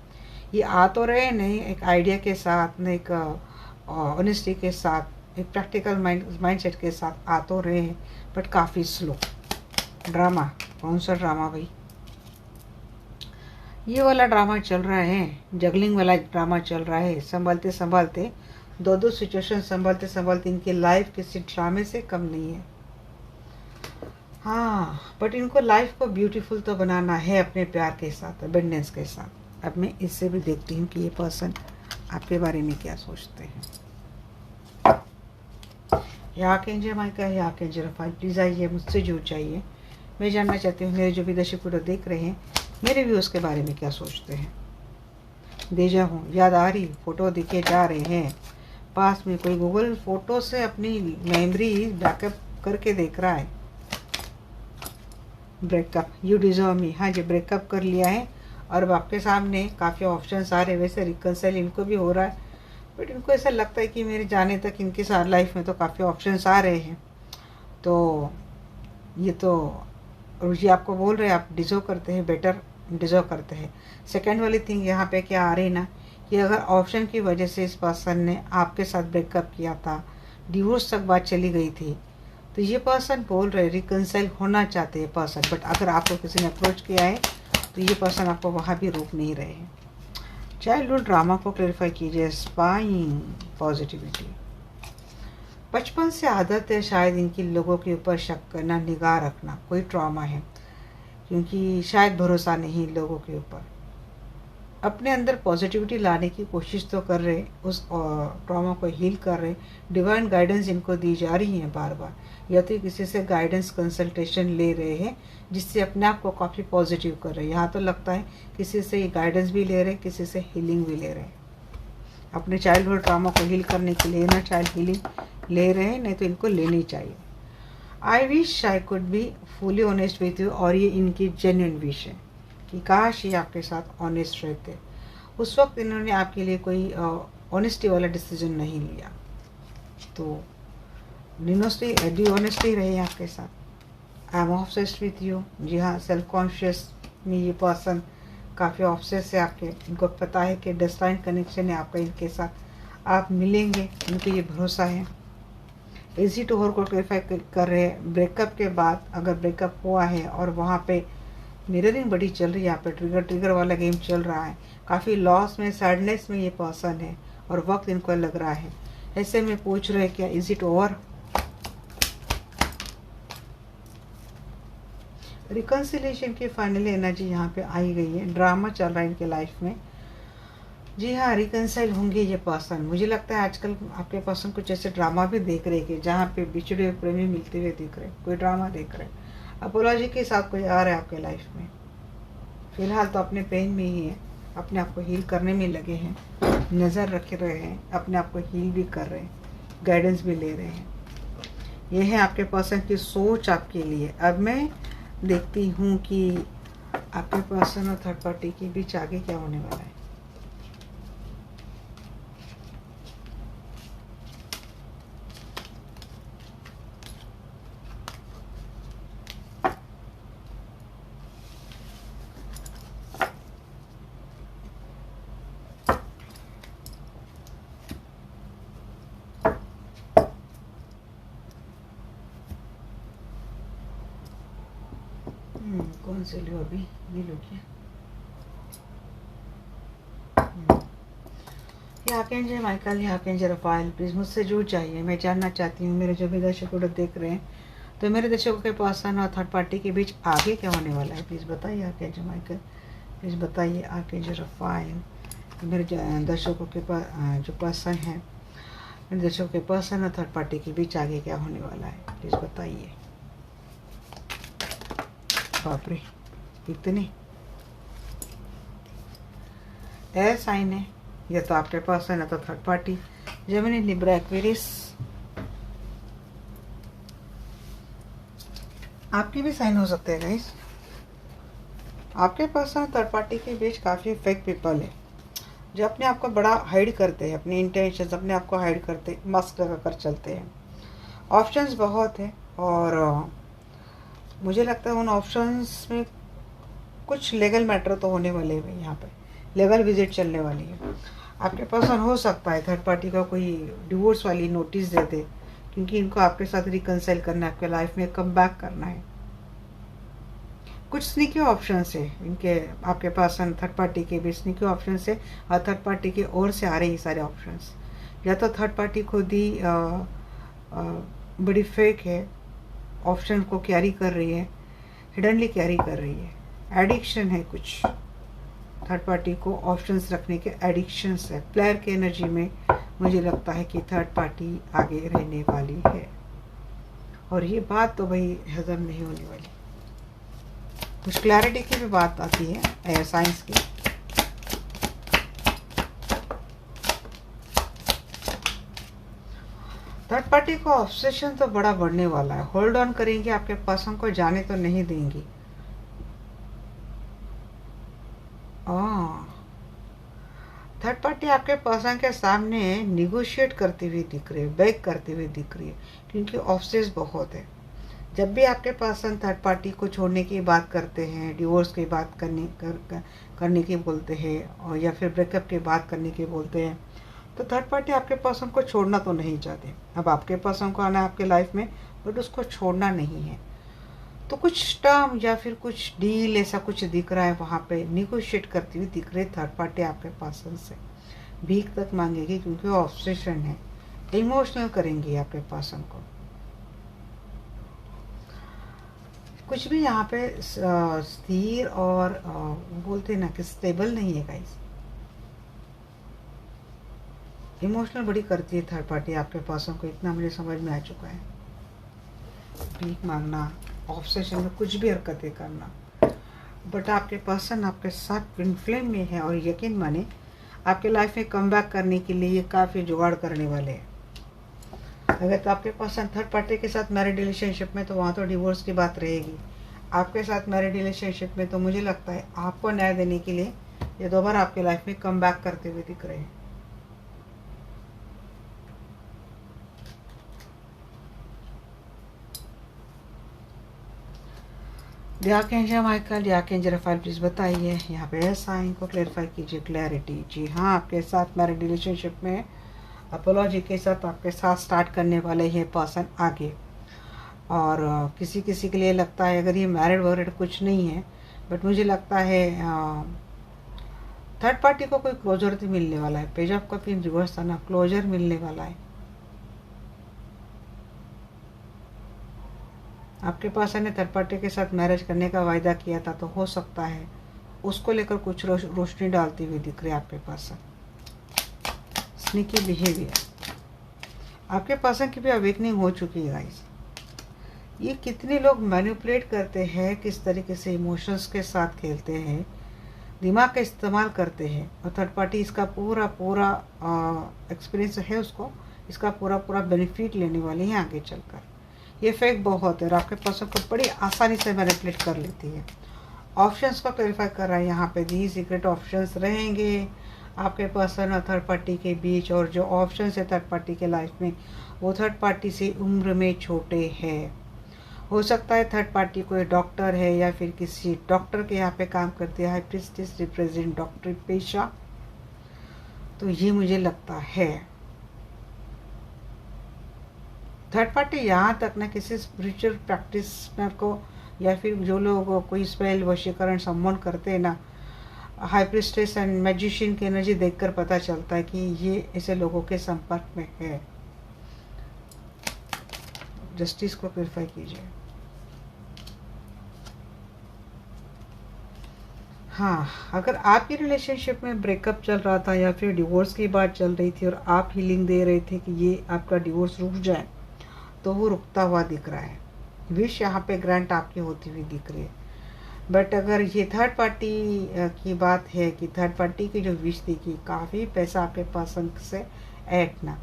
ये आ तो रहे नहीं एक आइडिया के साथ, नहीं एक ऑनेस्टी के साथ, एक प्रैक्टिकल माइंडसेट के साथ आ तो रहे हैं, बट काफ़ी स्लो। ड्रामा, कौन सा ड्रामा भाई? ये वाला ड्रामा चल रहा है, जगलिंग वाला ड्रामा चल रहा है। संभालते संभालते दो सिचुएशन संभालते संभालते इनकी लाइफ किसी ड्रामे से कम नहीं है। हाँ, बट इनको लाइफ को ब्यूटीफुल तो बनाना है अपने प्यार के साथ, अबेंडेंस के साथ। अब मैं इससे भी देखती हूँ कि ये पर्सन आपके बारे में क्या सोचते हैं। या केंजर माइका, या केंजर फाइल, प्लीज़ आइए, मुझसे जुड़ जाइए। मैं जानना चाहती हूँ मेरे जो भी दर्शक वीडियो देख रहे हैं, मेरे व्यूज़ के बारे में क्या सोचते हैं। देजा हूँ, याद आ रही, फ़ोटो दिखे जा रहे हैं पास में। कोई गूगल फ़ोटो से अपनी मेमोरी बैकअप करके देख रहा है। ब्रेकअप, यू डिजर्व मी, हाँ जी, ब्रेकअप कर लिया है और अब आपके सामने काफ़ी ऑप्शंस आ रहे हैं। वैसे रिकंसाइल इनको भी हो रहा है, बट इनको ऐसा लगता है कि मेरे जाने तक इनके साथ लाइफ में तो काफ़ी ऑप्शंस आ रहे हैं। तो ये आपको बोल रहे हैं आप डिजर्व करते हैं, बेटर डिजर्व करते हैं। सेकेंड वाली थिंग यहाँ पे क्या आ रही है ना, कि अगर ऑप्शन की वजह से इस पर्सन ने आपके साथ ब्रेकअप किया था, डिवोर्स तक बात चली गई थी, तो ये पर्सन बोल रहे रिकंसाइल होना चाहते हैं पर्सन, बट अगर आपको किसी ने अप्रोच किया है तो ये पर्सन आपको वहाँ भी रोक नहीं रहे हैं। चाइल्डहुड ड्रामा को क्लेरिफाई कीजिए। स्पाइंग पॉजिटिविटी, बचपन से आदत है शायद इनकी लोगों के ऊपर शक करना, निगाह रखना, कोई ट्रॉमा है, क्योंकि शायद भरोसा नहीं लोगों के ऊपर। अपने अंदर पॉजिटिविटी लाने की कोशिश तो कर रहे, उस ट्रॉमा को हील कर रहे। डिवाइन गाइडेंस इनको दी जा रही है बार बार, या तो किसी से गाइडेंस कंसल्टेशन ले रहे हैं जिससे अपने आप को काफ़ी पॉजिटिव कर रहे हैं। यहाँ तो लगता है किसी से ये गाइडेंस भी ले रहे हैं, किसी से हीलिंग भी ले रहे हैं। अपने चाइल्डहुड ट्रॉमा को हील करने के लिए ना चाइल्ड हीलिंग ले रहे हैं, नहीं तो इनको लेनी चाहिए। I wish I could be fully honest with you, और ये इनकी जेन्युइन विश है कि काश ये आपके साथ ऑनेस्ट रहते। उस वक्त इन्होंने आपके लिए कोई ऑनेस्टी वाला डिसीजन नहीं लिया, तो डी ऑनेस्टली रहे आपके साथ। I am obsessed with you, जी हाँ, सेल्फ कॉन्शियस में ये पर्सन काफ़ी ऑब्सेस है आपके। इनको पता है कि डेस्टाइन कनेक्शन है आपका इनके साथ, आप मिलेंगे, इनको ये भरोसा है। इजी टू होर को क्लेरिफाई कर रहे हैं। ब्रेकअप के बाद अगर ब्रेकअप हुआ है और वहाँ पे मिररिंग बड़ी चल रही है, यहाँ पे ट्रिगर वाला गेम चल रहा है, काफ़ी लॉस में, सैडनेस में ये पर्सन है और वक्त इनको लग रहा है। ऐसे में पूछ रहे क्या इज इट ओवर? रिकन्सिलेशन की फाइनल एनर्जी यहाँ पे आई गई है। ड्रामा चल रहा है इनके लाइफ में, जी हाँ, रिकन्साइल होंगे ये पर्सन। मुझे लगता है आजकल आपके पर्सन कुछ ऐसे ड्रामा भी देख रहे हैं जहाँ पे बिछड़े हुए प्रेमी मिलते हुए दिख रहे, कोई ड्रामा देख रहे, अपोलॉजी के साथ कोई आ रहा है आपके लाइफ में। फिलहाल तो अपने पेन में ही है, अपने आप को हील करने में लगे हैं, नज़र रखे रहे हैं, अपने आप को हील भी कर रहे हैं, गाइडेंस भी ले रहे हैं। ये है आपके पर्सन की सोच आपके लिए। अब मैं देखती हूँ कि आपके पर्सन और थर्ड पार्टी के बीच आगे क्या होने वाला है। कौन से लो अभी, ये लो क्या? ये आर्कएंजल माइकल, ये आर्कएंजल रफाएल, प्लीज़ मुझसे जुड़ जाइए। मैं जानना चाहती हूँ, मेरे जो भी दर्शक देख रहे हैं, तो मेरे दर्शकों के पर्सन और थर्ड पार्टी के बीच आगे क्या होने वाला है, प्लीज़ बताइए आर्कएंजल माइकल, प्लीज़ बताइए आर्कएंजल रफाएल। मेरे दर्शकों के जो पर्सन है, मेरे दर्शकों के पर्सन और थर्ड पार्टी के बीच आगे क्या होने वाला है, प्लीज़ बताइए। बाप रे, इतने एयर साइन है, या तो आपके पास है ना तो third party. Gemini, Libra, Aquarius, आपके भी साइन हो सकते हैं गाइस। आपके पास है थर्ड पार्टी के बीच काफ़ी फेक पीपल है जो अपने आप को बड़ा हाइड करते हैं, अपने इंटेंशंस अपने आप को हाइड करते, मास्क लगा कर चलते हैं। ऑप्शंस बहुत है और मुझे लगता है उन ऑप्शंस में कुछ लीगल मैटर तो होने वाले हैं, यहाँ पे लीगल विजिट चलने वाली है। आपके पर्सन हो सकता है थर्ड पार्टी का कोई डिवोर्स वाली नोटिस दे दे, क्योंकि इनको आपके साथ रिकन्साइल करना है, आपके लाइफ में कम बैक करना है। कुछ स्नीकी ऑप्शंस है इनके, आपके पर्सन थर्ड पार्टी के भी स्नीकी ऑप्शंस है और थर्ड पार्टी की ओर से आ रहे हैं सारे ऑप्शंस। या तो थर्ड पार्टी खुद ही बड़ी फेक है, ऑप्शन को कैरी कर रही है, हिडनली कैरी कर रही है, एडिक्शन है कुछ, थर्ड पार्टी को ऑप्शंस रखने के एडिक्शंस है। प्लेयर के एनर्जी में मुझे लगता है कि थर्ड पार्टी आगे रहने वाली है और ये बात तो भाई हजम नहीं होने वाली। कुछ क्लैरिटी की भी बात आती है एयर साइंस की। थर्ड पार्टी को ऑब्सेशन तो बड़ा बढ़ने वाला है, होल्ड ऑन करेंगे, आपके पर्सन को जाने तो नहीं देंगी। थर्ड पार्टी आपके पर्सन के सामने निगोशिएट करती हुई दिख रही है, बेग करती हुई दिख रही है, क्योंकि ऑब्सेस बहुत है। जब भी आपके पर्सन थर्ड पार्टी को छोड़ने की बात करते हैं, डिवोर्स की बात करने की बोलते हैं और या फिर ब्रेकअप की बात करने की बोलते हैं, तो थर्ड पार्टी आपके पर्सन को छोड़ना तो नहीं चाहते। अब आपके पर्सन को आना है आपके लाइफ में, बट उसको छोड़ना नहीं है। तो कुछ टर्म या फिर कुछ डील ऐसा कुछ दिख रहा है, वहाँ पे निगोशिएट करती हुई दिख रही है थर्ड पार्टी आपके पर्सन से। भीख तक मांगेगी क्योंकि ऑब्सेशन है, इमोशनल करेंगी आपके पर्सन को। कुछ भी यहाँ पे स्थिर और बोलते ना कि स्टेबल नहीं है गाइस। इमोशनल बड़ी करती है थर्ड पार्टी आपके पर्सन को, इतना मुझे समझ में आ चुका है। भीख मांगना, ऑब्सेशन में कुछ भी हरकतें करना, बट आपके पर्सन आपके साथ ट्विन फ्लेम में है और यकीन माने आपके लाइफ में कम बैक करने के लिए ये काफ़ी जुगाड़ करने वाले हैं। अगर तो आपके पर्सन थर्ड पार्टी के साथ मैरिड रिलेशनशिप में, तो वहाँ तो डिवोर्स की बात रहेगी। आपके साथ मैरिड रिलेशनशिप में तो मुझे लगता है आपको न्याय देने के लिए ये दोबारा आपके लाइफ में कम बैक करते हुए दिख रहे हैं। Archangel Michael, archangel Rafale please बताइए यहाँ पे साइन को क्लैरिफाई कीजिए, क्लैरिटी। जी हाँ, आपके साथ मैरिड रिलेशनशिप में अपोलॉजी के साथ आपके साथ स्टार्ट करने वाले ये पर्सन आगे। और किसी किसी के लिए लगता है अगर ये मैरिड वैरिड कुछ नहीं है, बट मुझे लगता है थर्ड पार्टी को कोई क्लोजर तो मिलने वाला है। Page of cup in reverse था ना, क्लोजर मिलने वाला है। आपके पास ने थर्ड पार्टी के साथ मैरिज करने का वायदा किया था, तो हो सकता है उसको लेकर कुछ रोशनी डालती हुई दिख रही है आपके पास। स्नीकी बिहेवियर, आपके पास की भी अवेकनिंग हो चुकी है गाइस। ये कितने लोग मैनिपुलेट करते हैं, किस तरीके से इमोशंस के साथ खेलते हैं, दिमाग का इस्तेमाल करते हैं, और थर्ड पार्टी इसका पूरा पूरा एक्सपीरियंस है उसको, इसका पूरा पूरा बेनिफिट लेने वाली है आगे चलकर। ये फेक बहुत है और आपके पर्सन को बड़ी आसानी से मैनिपुलेट कर लेती है। ऑप्शंस को क्लैरिफाई कर रहा है यहाँ पे, दी सीक्रेट ऑप्शंस रहेंगे आपके पर्सन और थर्ड पार्टी के बीच। और जो ऑप्शंस है थर्ड पार्टी के लाइफ में, वो थर्ड पार्टी से उम्र में छोटे हैं। हो सकता है थर्ड पार्टी कोई डॉक्टर है या फिर किसी डॉक्टर के यहाँ पे काम करते हैं, हाई प्रीस्टेस रिप्रेजेंट डॉक्टरी पेशा, तो ये मुझे लगता है। थर्ड पार्टी यहाँ तक ना किसी स्पिरिचुअल प्रैक्टिशनर को या फिर जो लोग कोई स्पेल वशीकरण सम्मोहन करते हैं ना, हाई प्रीस्टेस एंड मैजिशियन की एनर्जी देखकर पता चलता है कि ये ऐसे लोगों के संपर्क में है। जस्टिस को क्लैरिफाई कीजिए। हाँ, अगर आपकी रिलेशनशिप में ब्रेकअप चल रहा था या फिर डिवोर्स की बात चल रही थी और आप हीलिंग दे रहे थे कि ये आपका डिवोर्स रुक जाए, तो वो रुकता हुआ दिख रहा है। विश यहाँ पे ग्रांट आपकी होती हुई दिख रही है। बट अगर ये थर्ड पार्टी की बात है कि थर्ड पार्टी की जो विश थी कि काफ़ी पैसा आपके पर्सन से ऐंठना,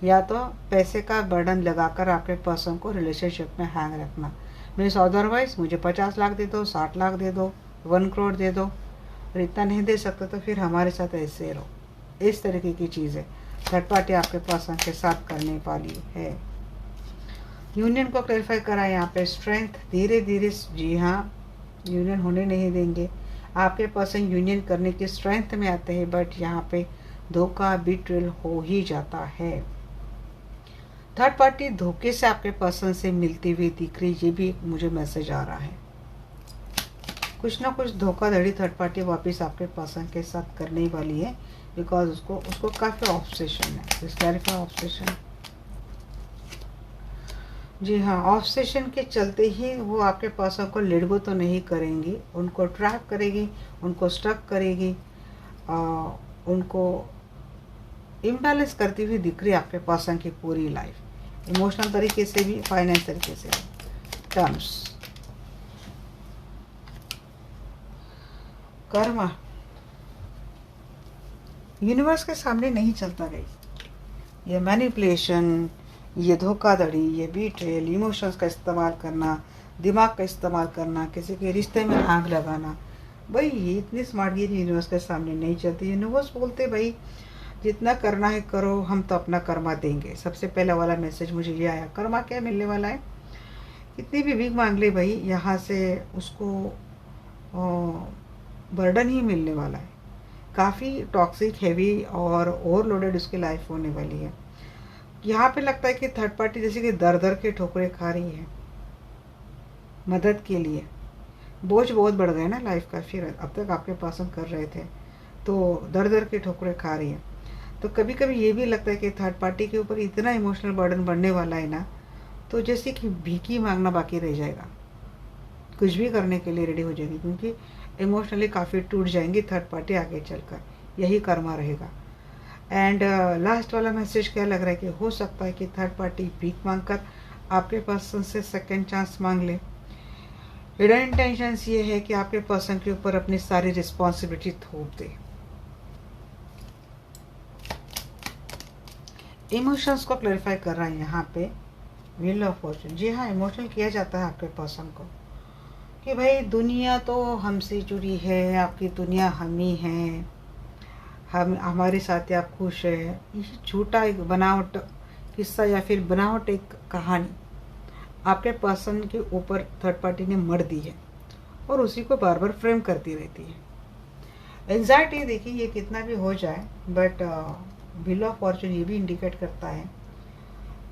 या तो पैसे का बर्डन लगाकर आपके पर्सन को रिलेशनशिप में हैंग रखना, मीन्स अदरवाइज मुझे 50 लाख दे दो, 60 लाख दे दो, 1 करोड़ दे दो, और इतना नहीं दे सकते तो फिर हमारे साथ ऐसे रहो। इस तरीके की चीज़ें थर्ड पार्टी आपके पर्सन के साथ करने वाली है। यूनियन को क्लैरिफाई करा यहाँ पे, स्ट्रेंथ धीरे धीरे, जी हाँ, यूनियन होने नहीं देंगे। आपके पर्सन यूनियन करने की स्ट्रेंथ में आते हैं, बट यहाँ पे धोखा बिट्रेल हो ही जाता है। थर्ड पार्टी धोखे से आपके पर्सन से मिलती हुई दिख रही, ये भी मुझे मैसेज आ रहा है। कुछ ना कुछ धोखाधड़ी थर्ड पार्टी वापस आपके पर्सन के साथ करने वाली है, बिकॉज उसको काफ़ी ऑब्सेशन है। क्लैरिफाई ऑब्सेशन, जी हाँ, ऑब्सेशन के चलते ही वो आपके पर्सन को लेट गो तो नहीं करेंगी, उनको ट्रैप करेगी, उनको स्टक करेगी, उनको इम्बैलेंस करती हुई दिख रही है आपके पर्सन की पूरी लाइफ, इमोशनल तरीके से भी, फाइनेंस तरीके से भी। टर्म्स, कर्मा यूनिवर्स के सामने नहीं चलता गई। ये मैनिपुलेशन, ये धोखाधड़ी, ये बीट्रेल, इमोशंस का इस्तेमाल करना, दिमाग का इस्तेमाल करना, किसी के रिश्ते में आग लगाना, भाई ये इतनी स्मार्टगिरी यूनिवर्स के सामने नहीं चलती। यूनिवर्स बोलते भाई जितना करना है करो, हम तो अपना कर्मा देंगे। सबसे पहला वाला मैसेज मुझे ये आया, कर्मा क्या मिलने वाला है। कितनी भी भीख मांग ले भाई, यहाँ से उसको बर्डन ही मिलने वाला है। काफ़ी टॉक्सिक, हैवी और ओवरलोडेड उसकी लाइफ होने वाली है। यहाँ पे लगता है कि थर्ड पार्टी जैसे कि दर दर के ठोकरें खा रही है मदद के लिए। बोझ बहुत बढ़ गए ना लाइफ का, फिर अब तक आपके पर्सन कर रहे थे तो दर दर के ठोकरें खा रही है। तो कभी कभी ये भी लगता है कि थर्ड पार्टी के ऊपर इतना इमोशनल बर्डन बढ़ने वाला है ना, तो जैसे कि भीख मांगना बाकी रह जाएगा, कुछ भी करने के लिए रेडी हो जाएगी, क्योंकि इमोशनली काफ़ी टूट जाएंगी थर्ड पार्टी आगे चलकर। यही कर्मा रहेगा। एंड लास्ट वाला मैसेज क्या लग रहा है कि हो सकता है कि थर्ड पार्टी भीख मांगकर आपके पर्सन से सेकंड चांस मांग ले। हिडन इंटेंशंस ये है कि आपके पर्सन के ऊपर अपनी सारी रिस्पॉन्सिबिलिटी थोप दे। इमोशंस को क्लैरिफाई कर रहा है यहाँ पे व्हील ऑफ फॉर्चून। जी हाँ, इमोशनल किया जाता है आपके पर्सन को कि भाई दुनिया तो हमसे जुड़ी है, आपकी दुनिया हम ही हैं, हम हमारे साथ ही आप खुश है। ये झूठा एक बनावट किस्सा या फिर बनावट एक कहानी आपके पर्सन के ऊपर थर्ड पार्टी ने मर दी है और उसी को बार बार फ्रेम करती रहती है। एंजाइटी देखिए ये कितना भी हो जाए, बट व्हील ऑफ फॉर्चून ये भी इंडिकेट करता है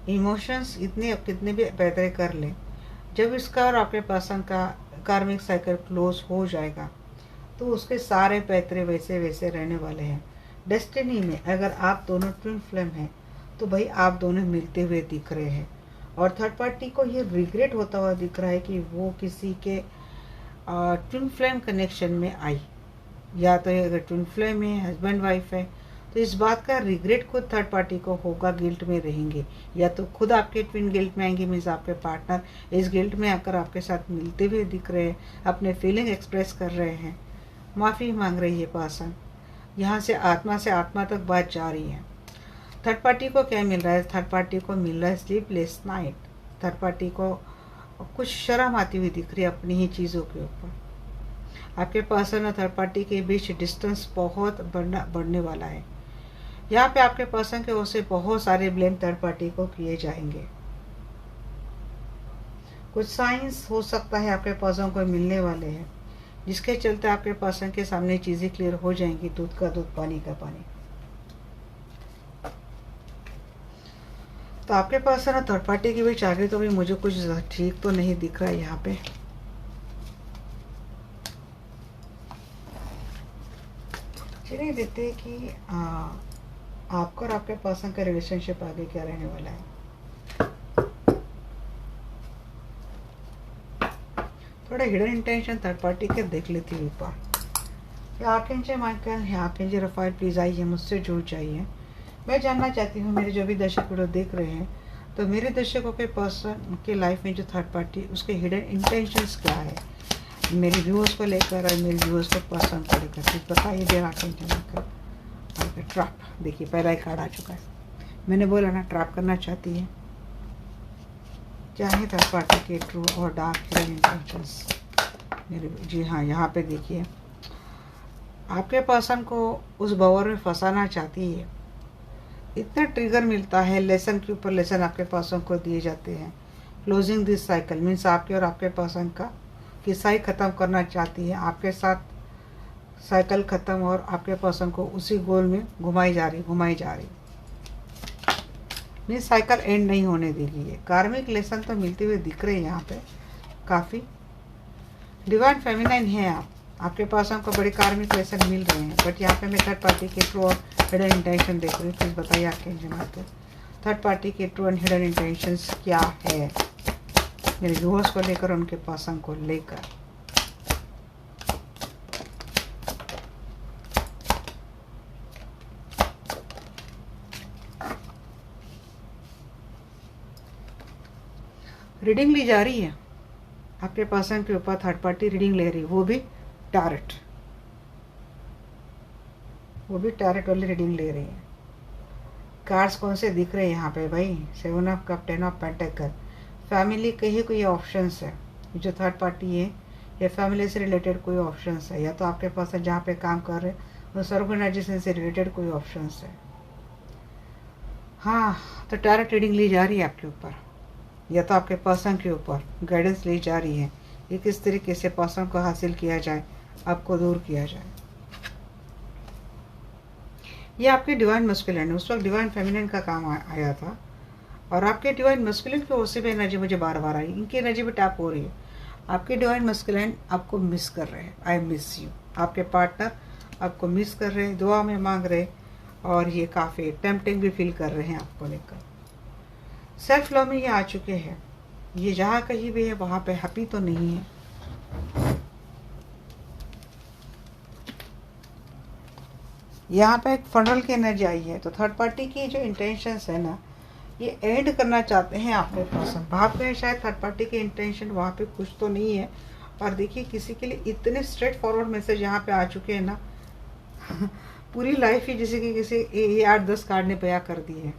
इमोशंस इतने कितने भी पैदरे कर ले, जब इसका और आपके पर्सन का कार्मिक साइकिल क्लोज हो जाएगा तो उसके सारे पैतरे वैसे वैसे रहने वाले हैं। डेस्टिनी में अगर आप दोनों ट्विन फ्लेम हैं तो भाई आप दोनों मिलते हुए दिख रहे हैं और थर्ड पार्टी को ये रिग्रेट होता हुआ दिख रहा है कि वो किसी के ट्विन फ्लेम कनेक्शन में आई, या तो अगर ट्विन फ्लेम है, हस्बैंड वाइफ है, तो इस बात का रिग्रेट खुद थर्ड पार्टी को होगा, गिल्ट में रहेंगे, या तो खुद आपके ट्विन गिल्ट में आएंगे, मीन्स आपके पार्टनर इस गिल्ट में आकर आपके साथ मिलते हुए दिख रहे हैं, अपने फीलिंग एक्सप्रेस कर रहे हैं, माफ़ी मांग रही है पर्सन। यहाँ से आत्मा तक बात जा रही है। थर्ड पार्टी को क्या मिल रहा है? थर्ड पार्टी को मिल रहा है स्लीपलेस नाइट। थर्ड पार्टी को कुछ शर्म आती हुई दिख रही है अपनी ही चीज़ों के ऊपर। आपके पर्सन और थर्ड पार्टी के बीच डिस्टेंस बहुत बढ़ने वाला है। यहाँ पे आपके पर्सन के ओर से बहुत सारे ब्लेम थर्ड पार्टी को किए जाएंगे। कुछ साइंस हो सकता है आपके पर्सन को मिलने वाले हैं जिसके चलते आपके पर्सन के सामने चीज़ें क्लियर हो जाएंगी, दूध का दूध पानी का पानी। तो आपके पर्सन और थर्ड पार्टी के बीच आगे तो भी मुझे कुछ ठीक तो नहीं दिख रहा है यहाँ पे। चलिए देखते हैं कि आपका और आपके पर्सन का रिलेशनशिप आगे क्या रहने वाला है। थोड़ा हिडन इंटेंशन थर्ड पार्टी के देख लेती हूँ ऊपर। Archangel Michael, archangel Rafale, please आइए, मुझसे जुड़ जाइए। मैं जानना चाहती हूँ मेरे जो भी दर्शक वीडियो देख रहे हैं, तो मेरे दर्शकों के पर्सन के लाइफ में जो थर्ड पार्टी उसके हिडन इंटेंशंस क्या है मेरे व्यूअर्स को लेकर और मेरे व्यूअर्स को पर्सन को लेकर, प्लीज बताइए देर आर्कएंजल माइकल। ट्रैप, देखिए पहला ही कार्ड आ चुका है। मैंने बोला ना ट्रैप करना चाहती है। क्या है थर्ड पार्टी के ट्रू और डार्क हिडन इंटेंशंस मेरे? जी हाँ, यहाँ पे देखिए आपके पर्सन को उस बवर में फंसाना चाहती है। इतना ट्रिगर मिलता है, लेसन के ऊपर लेसन आपके पर्सन को दिए जाते हैं। क्लोजिंग दिस साइकिल मीन्स आपके और आपके पर्सन का किस्सा ही ख़त्म करना चाहती है। आपके साथ साइकिल ख़त्म और आपके पर्सन को उसी गोल में घुमाई जा रही मीन्स साइकिल एंड नहीं होने देगी। ये कार्मिक लेसन तो मिलते हुए दिख रहे हैं यहाँ पे काफ़ी। डिवाइन फेमिनाइन है आप, आपके पर्सन को बड़े कार्मिक लेसन मिल रहे हैं, बट यहाँ पे मैं थर्ड पार्टी के ट्रू और हिडन इंटेंशन देख रही हूँ। प्लीज़ बताइए आर्कएंजल माइकल, थर्ड पार्टी के ट्रू एंड हिडन इंटेंशंस क्या है मेरे व्यूअर्स को लेकर, उनके पर्सन को लेकर। रीडिंग ली जा रही है आपके पर्सन के ऊपर, थर्ड पार्टी रीडिंग ले रही है, वो भी टैरेट वाली रीडिंग ले रही है। कार्ड्स कौन से दिख रहे हैं यहाँ पे भाई? 7 of cup, 10 of pentacle. Family के ही कोई ऑप्शंस है जो थर्ड पार्टी है, या फैमिली से रिलेटेड कोई ऑप्शंस है, या तो आपके पर्सन जहाँ पे काम कर रहे हैं वो ऑर्गेनाइजेशन से रिलेटेड कोई ऑप्शंस है। हाँ, तो टैरेट रीडिंग ली जा रही है आपके ऊपर, या तो आपके पर्सन के ऊपर गाइडेंस ली जा रही है कि किस तरीके से पर्सन को हासिल किया जाए, आपको दूर किया जाए। ये आपके डिवाइन मस्कुलिन है, उस वक्त डिवाइन फेमिनिन का काम आया था, और आपके डिवाइन मस्कुलिन की ओर से भी एनर्जी मुझे बार बार आई, इनकी एनर्जी भी टैप हो रही है। आपके डिवाइन मस्कुलिन आपको मिस कर रहे हैं, आई मिस यू। आपके पार्टनर आपको मिस कर रहे हैं, दुआ में मांग रहे, और ये काफ़ी टेम्पटिंग भी फील कर रहे हैं आपको लेकर। सेल्फ लव में ये आ चुके हैं, ये जहाँ कहीं भी है वहाँ पे हैप्पी तो नहीं है। यहाँ पे एक फनल की एनर्जी आई है, तो थर्ड पार्टी की जो इंटेंशंस है ना, ये एंड करना चाहते हैं आपके पर्सन। भाव गए शायद थर्ड पार्टी के इंटेंशन वहाँ पे कुछ तो नहीं है। और देखिए किसी के लिए इतने स्ट्रेट फॉरवर्ड मैसेज यहाँ पे आ चुके हैं ना पूरी लाइफ ही जैसे कि किसी 8-10 कार्ड ने बयां कर दी है।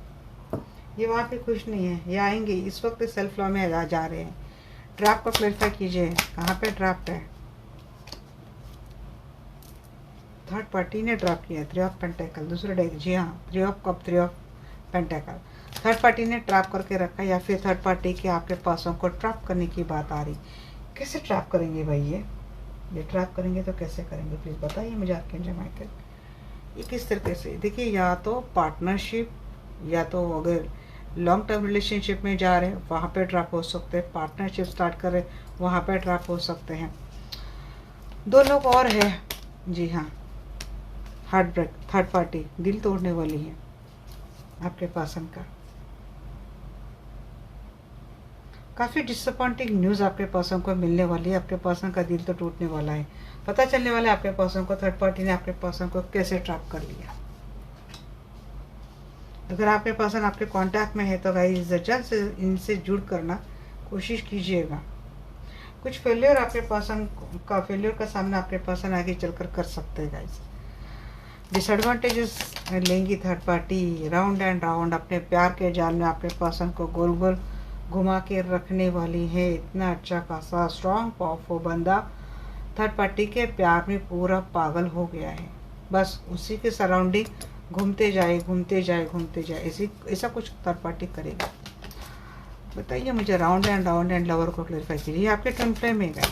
ये वहाँ पे खुश नहीं है, ये आएंगे इस वक्त सेल्फ लॉ में जा रहे हैं। ट्रैप को क्लैरिफाई कीजिए, कहाँ पे ट्रैप है? थर्ड पार्टी ने ड्रॉप किया, 3 ऑफ पेंटेकल, दूसरे डेक, जी हाँ 3 of cup, 3 of pentacle. Third party ने ट्रैप करके रखा, या फिर थर्ड पार्टी के आपके पासों को ट्रैप करने की बात आ रही। कैसे ट्रैप करेंगे भाई? ये ट्रैप करेंगे तो कैसे करेंगे, प्लीज़ बताइए मुझे आर्कएंजल माइकल। ये किस तरीके से? देखिए, या तो पार्टनरशिप, या तो अगर लॉन्ग टर्म रिलेशनशिप में जा रहे हैं वहाँ पे ट्रैप हो सकते हैं, पार्टनरशिप स्टार्ट कर रहे वहाँ पे ट्रैप हो सकते हैं। 2 लोग और है, जी हाँ, हार्ट ब्रेक, थर्ड पार्टी दिल तोड़ने वाली है आपके पर्सन का। काफ़ी डिसअपॉइंटिंग न्यूज़ आपके पर्सन को मिलने वाली है, आपके पर्सन का दिल तो टूटने वाला है। पता चलने वाला है आपके पर्सन को थर्ड पार्टी ने आपके पर्सन को कैसे ट्रैप कर लिया। अगर आपके पर्सन आपके कांटेक्ट में है तो गाइस जल्द से इनसे जुड़ करना कोशिश कीजिएगा। कुछ फेलियर आपके पर्सन का, फेलियर का सामना आपके पर्सन आगे चलकर कर सकते हैं गाइस। डिसएडवांटेजेस लेंगी third party, round and round अपने प्यार के जाल में आपके पर्सन को गोल गोल घुमा के रखने वाली है। इतना अच्छा खासा स्ट्रॉन्ग पावरफुल बंदा थर्ड पार्टी के प्यार में पूरा पागल हो गया है, बस उसी के सराउंडिंग घूमते जाए घूमते जाए घूमते जाए, ऐसा कुछ थर्ड पार्टी करेगा। बताइए मुझे, राउंड एंड लवर को क्लैरिफाई कीजिए। आपके ट्विन फ्लेम में गए,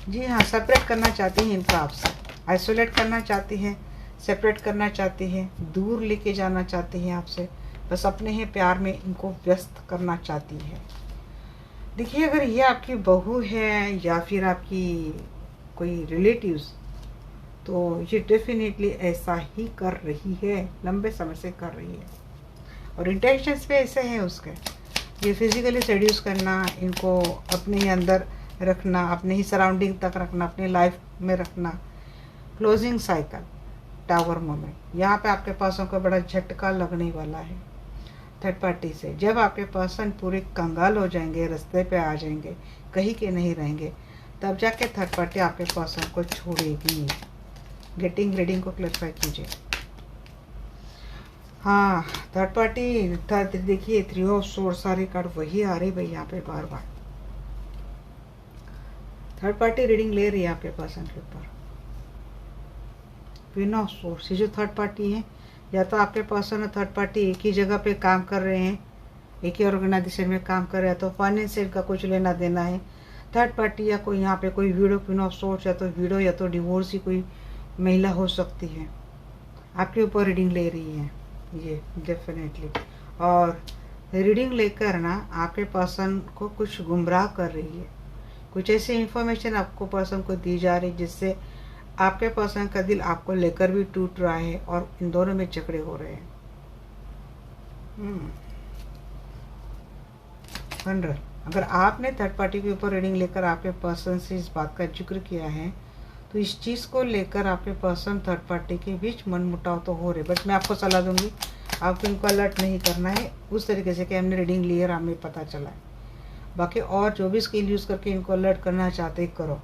जी हाँ, सेपरेट करना चाहती हैं इनको आपसे, आइसोलेट करना चाहती हैं, सेपरेट करना चाहती हैं, दूर लेके जाना चाहती हैं आपसे, बस अपने ही प्यार में इनको व्यस्त करना चाहती है। देखिए, अगर ये आपकी बहू है या फिर आपकी कोई रिलेटिव्स, तो ये डेफिनेटली ऐसा ही कर रही है, लंबे समय से कर रही है, और इंटेंशंस पे ऐसे हैं उसके। ये फिजिकली सेड्यूस करना, इनको अपने ही अंदर रखना, अपने ही सराउंडिंग तक रखना, अपनी लाइफ में रखना। क्लोजिंग साइकिल, टावर मोमेंट, यहाँ पे आपके पर्सन को बड़ा झटका लगने वाला है थर्ड पार्टी से। जब आपके पर्सन पूरे कंगाल हो जाएंगे, रास्ते पे आ जाएंगे, कहीं के नहीं रहेंगे, तब जाके थर्ड पार्टी आपके पर्सन को छोड़ेगी। गेटिंग रीडिंग को क्लैरिफाई कीजिए। हाँ, थर्ड पार्टी, थर्ड देखिए 3 ऑफ सोर्ड्स सारे कार्ड वही आ रही भाई यहाँ पे बार बार। थर्ड पार्टी रीडिंग ले रही है आपके पर्सन के ऊपर। क्वीन ऑफ सोर्ड्स, ये जो थर्ड पार्टी है, या तो आपके पर्सन और थर्ड पार्टी एक ही जगह पे काम कर रहे हैं, एक ही ऑर्गेनाइजेशन में काम कर रहे हैं, तो फाइनेंशियल का कुछ लेना देना है थर्ड पार्टी, या कोई यहाँ पे कोई वीडो, क्वीन ऑफ सोर्ड्स, या तो वीडो या तो डिवोर्स ही कोई महिला हो सकती है, आपके ऊपर रीडिंग ले रही है ये डेफिनेटली। और रीडिंग लेकर ना आपके पर्सन को कुछ गुमराह कर रही है, कुछ ऐसी इंफॉर्मेशन आपको पर्सन को दी जा रही जिससे आपके पर्सन का दिल आपको लेकर भी टूट रहा है और इन दोनों में झगड़े हो रहे हैं। जनरल, अगर आपने थर्ड पार्टी के ऊपर रीडिंग लेकर आपके पर्सन से इस बात का जिक्र किया है, तो इस चीज़ को लेकर आपके पर्सन थर्ड पार्टी के बीच मनमुटाव तो हो रहे, बट मैं आपको सलाह दूंगी आपको इनको अलर्ट नहीं करना है उस तरीके से कि हमने रीडिंग ली और हमें पता चला है। बाकी और जो भी स्किल यूज़ करके इनको अलर्ट करना चाहते करो।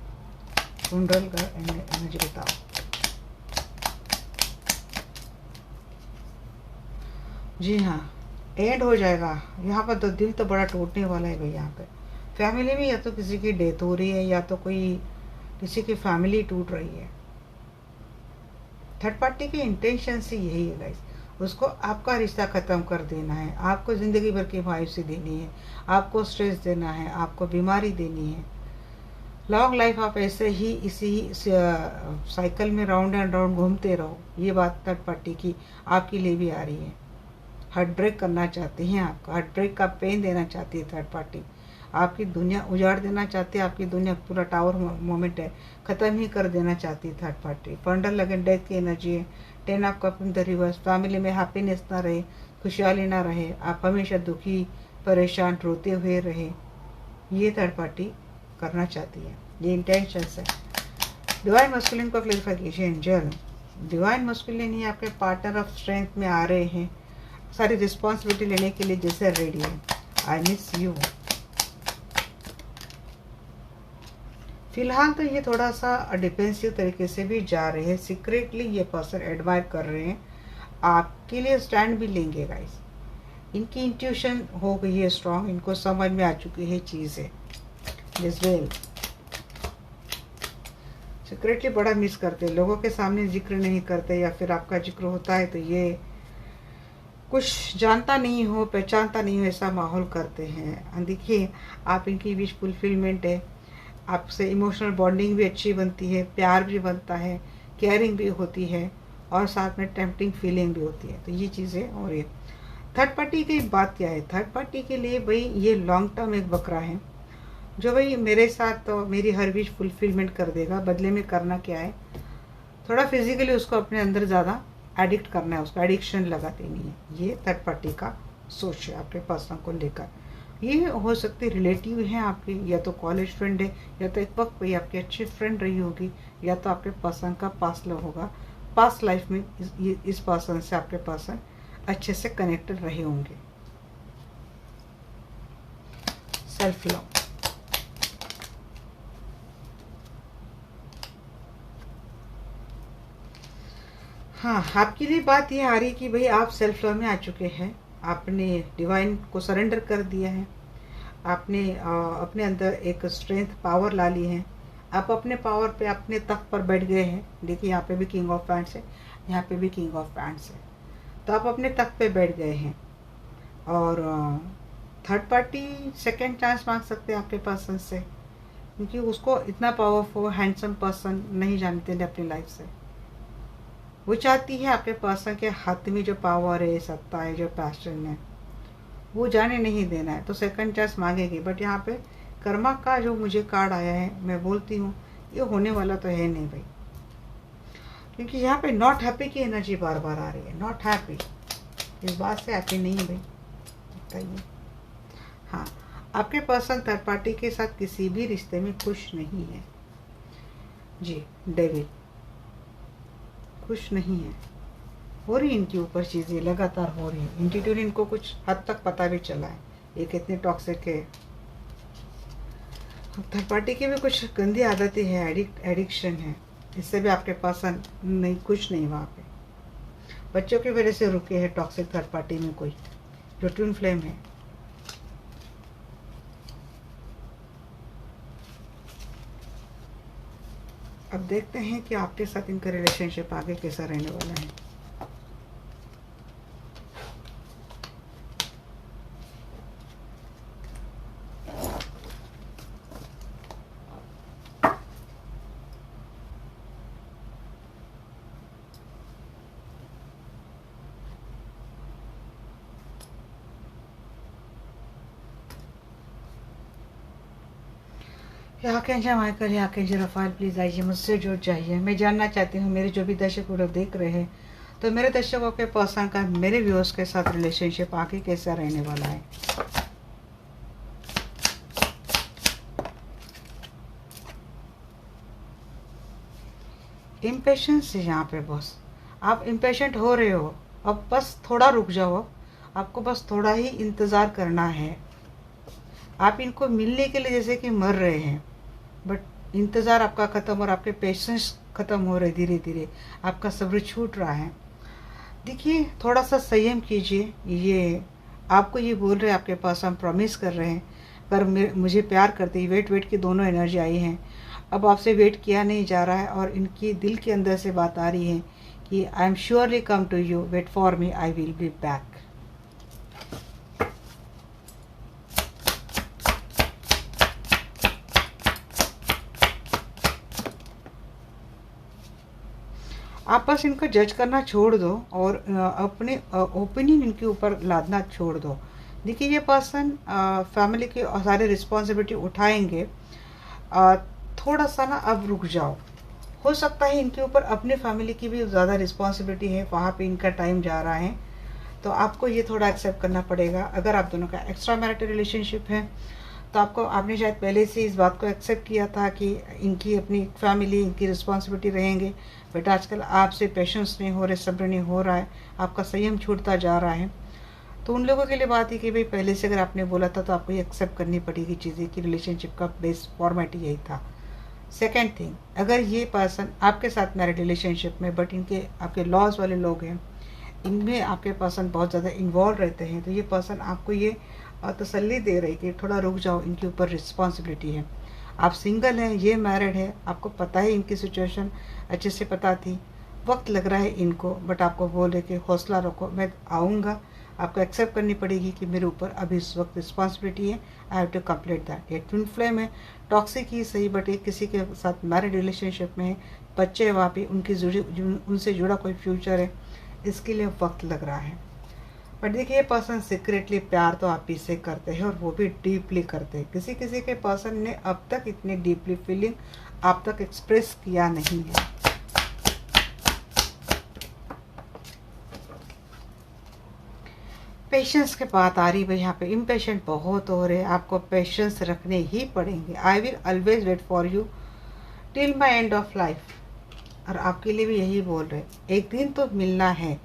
जनरल का एनर्जी बताओ। जी हाँ, एंड हो जाएगा यहाँ पर, तो दिल तो बड़ा टूटने वाला है भाई। यहाँ पे फैमिली में या तो किसी की डेथ हो रही है, या तो कोई किसी की फैमिली टूट रही है। थर्ड पार्टी की इंटेंशन से यही है गाइस, उसको आपका रिश्ता ख़त्म कर देना है, आपको ज़िंदगी भर की मायूसी देनी है, आपको स्ट्रेस देना है, आपको बीमारी देनी है। लॉन्ग लाइफ आप ऐसे ही इसी साइकिल में राउंड एंड राउंड घूमते रहो। ये बात थर्ड पार्टी की आपके लिए भी आ रही है। हार्ट ब्रेक करना चाहती हैं आपको, हार्ट ब्रेक का पेन देना चाहती है थर्ड पार्टी, आपकी दुनिया उजाड़ देना चाहती है, आपकी दुनिया पूरा टावर मोमेंट है ख़त्म ही कर देना चाहती है थर्ड पार्टी। पंडल लगन डेथ की एनर्जी है, 10 of cup in the reverse. Family में हैप्पीनेस ना रहे, खुशहाली ना रहे, आप हमेशा दुखी परेशान रोते हुए रहे, ये थर्ड पार्टी करना चाहती है, ये इंटेंशंस है। डिवाइन मस्कुलिन को क्लैरिफाई कीजिए एंजल। डिवाइन मस्कुलिन ही आपके पार्टनर ऑफ स्ट्रेंथ में आ रहे हैं, सारी रिस्पॉन्सिबिलिटी लेने के लिए जैसे रेडी है। आई मिस यू, फिलहाल तो ये थोड़ा सा डिफेंसिव तरीके से भी जा रहे हैं, सीक्रेटली ये पर्सन एडमायर कर रहे हैं, आपके लिए स्टैंड भी लेंगे गाइस। इनकी इंट्यूशन हो गई है स्ट्रांग, इनको समझ में आ चुकी है चीज़ें। दिस वेल सीक्रेटली बड़ा मिस करते, लोगों के सामने जिक्र नहीं करते, या फिर आपका जिक्र होता है तो ये कुछ जानता नहीं हो, पहचानता नहीं हो, ऐसा माहौल करते हैं। देखिए आप इनकी विश फुलफिलमेंट है, आपसे इमोशनल बॉन्डिंग भी अच्छी बनती है, प्यार भी बनता है, केयरिंग भी होती है, और साथ में टेम्पटिंग फीलिंग भी होती है। तो ये चीज़ें और ये थर्ड पार्टी की बात क्या है, थर्ड पार्टी के लिए भाई ये लॉन्ग टर्म एक बकरा है, जो भाई मेरे साथ तो मेरी हर विश फुलफिलमेंट कर देगा। बदले में करना क्या है, थोड़ा फिजिकली उसको अपने अंदर ज़्यादा एडिक्ट करना है, उसको एडिक्शन लगा देनी है। ये थर्ड पार्टी का सोच है आपके पर्सन को लेकर। ये हो सकती रिलेटिव हैं आपके, या तो कॉलेज फ्रेंड है, या तो एक वक्त कोई आपकी अच्छी फ्रेंड रही होगी, या तो आपके पर्सन का पास्ट लव होगा। पास्ट लाइफ में इस पर्सन से आपके पर्सन अच्छे से कनेक्टेड रहे होंगे। सेल्फ लव, हाँ आपके लिए बात ये आ रही कि भाई आप सेल्फ लव में आ चुके हैं, आपने डिवाइन को सरेंडर कर दिया है, आपने अपने अंदर एक स्ट्रेंथ पावर ला ली है, आप अपने पावर पे अपने तख्त पर बैठ गए हैं। देखिए यहाँ पे भी किंग ऑफ पैंट्स है, यहाँ पे भी किंग ऑफ पैंट्स है, तो आप अपने तख्त पे बैठ गए हैं। और थर्ड पार्टी सेकेंड चांस मांग सकते हैं आपके पर्सन से, क्योंकि उसको इतना पावरफुल हैंडसम पर्सन नहीं जानते अपनी लाइफ से। वो चाहती है आपके पर्सन के हाथ में जो पावर है, सत्ता है, जो पैशन है, वो जाने नहीं देना है, तो सेकंड चांस मांगेगी। बट यहाँ पे कर्मा का जो मुझे कार्ड आया है, मैं बोलती हूँ ये होने वाला तो है नहीं भाई, क्योंकि यहाँ पे नॉट हैप्पी की एनर्जी बार बार आ रही है। नॉट हैप्पी, इस बात से हैप्पी नहीं है भाई, बताइए। हाँ आपके पर्सन थर्ड पार्टी के साथ किसी भी रिश्ते में खुश नहीं है जी। डेविल खुश नहीं है, हो रही इनके ऊपर चीज़ें लगातार हो रही है। इंटीट्यूड इनको कुछ हद तक पता भी चला है ये कितने टॉक्सिक है। थर्ड पार्टी की भी कुछ गंदी आदतें हैं, एडिक्शन है, इससे भी आपके पर्सन नहीं खुश नहीं। वहाँ पे बच्चों की वजह से रुके हैं टॉक्सिक थर्ड पार्टी में कोई, जो ट्विन फ्लेम है। अब देखते हैं कि आपके साथ इनका रिलेशनशिप आगे कैसा रहने वाला है। यहाँ के अंजा माइकल, यहाँ के अंजा रफाल, प्लीज़ आइए, मुझसे जुड़ जाइए। मैं जानना चाहती हूँ मेरे जो भी दर्शक लोग देख रहे हैं, तो मेरे दर्शकों के पर्सन का मेरे व्यूअर्स के साथ रिलेशनशिप आगे कैसा रहने वाला है। इम्पेशेंस है यहाँ पे बॉस, आप इम्पेशेंट हो रहे हो, अब बस थोड़ा रुक जाओ, आपको बस थोड़ा ही इंतज़ार करना है। आप इनको मिलने के लिए जैसे कि मर रहे हैं, बट इंतज़ार आपका ख़त्म और आपके पेशेंस ख़त्म हो रहे, धीरे धीरे आपका सब्र छूट रहा है। देखिए थोड़ा सा संयम कीजिए, ये आपको ये बोल रहे हैं आपके पास, हम प्रॉमिस कर रहे हैं, पर मुझे प्यार करते ही वेट की दोनों एनर्जी आई हैं। अब आपसे वेट किया नहीं जा रहा है, और इनकी दिल के अंदर से बात आ रही है कि I am surely come to you, wait for me, I will be back. आप बस इनको जज करना छोड़ दो और अपने ओपिनियन इनके ऊपर लादना छोड़ दो। देखिए ये पर्सन फैमिली की सारी रिस्पॉन्सिबिलिटी उठाएंगे, थोड़ा सा ना अब रुक जाओ। हो सकता है इनके ऊपर अपने फैमिली की भी ज़्यादा रिस्पॉन्सिबिलिटी है, वहाँ पे इनका टाइम जा रहा है, तो आपको ये थोड़ा एक्सेप्ट करना पड़ेगा। अगर आप दोनों का एक्स्ट्रा मैरिटल रिलेशनशिप है तो आपने शायद पहले से इस बात को एक्सेप्ट किया था कि इनकी अपनी फैमिली, इनकी रिस्पॉन्सिबिलिटी रहेंगे, बट आजकल आपसे पेशेंस नहीं हो रहे, सब्र नहीं हो रहा है, आपका संयम छूटता जा रहा है। तो उन लोगों के लिए बात है कि भाई पहले से अगर आपने बोला था तो आपको ये एक्सेप्ट करनी पड़ेगी चीज़ें कि रिलेशनशिप का बेस फॉर्मेट यही था। सेकेंड थिंग, अगर ये पर्सन आपके साथ मैरिड रिलेशनशिप में बट इनके आपके लॉज वाले लोग हैं, इनमें आपके पर्सन बहुत ज़्यादा इन्वॉल्व रहते हैं, तो ये पर्सन आपको ये तसल्ली दे रही कि थोड़ा रुक जाओ, इनके ऊपर रिस्पॉन्सिबिलिटी है। आप सिंगल हैं, ये मैरिड है, आपको पता है इनकी सिचुएशन अच्छे से पता थी, वक्त लग रहा है इनको, बट आपको बोल रहे कि हौसला रखो, मैं आऊँगा, आपको एक्सेप्ट करनी पड़ेगी कि मेरे ऊपर अभी इस वक्त रिस्पॉन्सिबिलिटी है, I have to complete that. ये ट्विन फ्लेम है, टॉक्सिक ही सही, बट एक किसी के साथ मैरिड रिलेशनशिप में बच्चे वहाँ पे उनसे जुड़ा कोई फ्यूचर है, इसके लिए वक्त लग रहा है। बट देखिए, ये पर्सन सीक्रेटली प्यार तो आप ही से करते हैं, और वो भी डीपली करते हैं। किसी किसी के पर्सन ने अब तक इतनी डीपली फीलिंग आप तक एक्सप्रेस किया नहीं है। पेशेंस के बात आ रही है यहाँ पे, इम्पेशेंट बहुत हो रहे हैं, आपको पेशेंस रखने ही पड़ेंगे। I will always wait for you till my end of life, और आपके लिए भी यही बोल रहे, एक दिन तो मिलना है।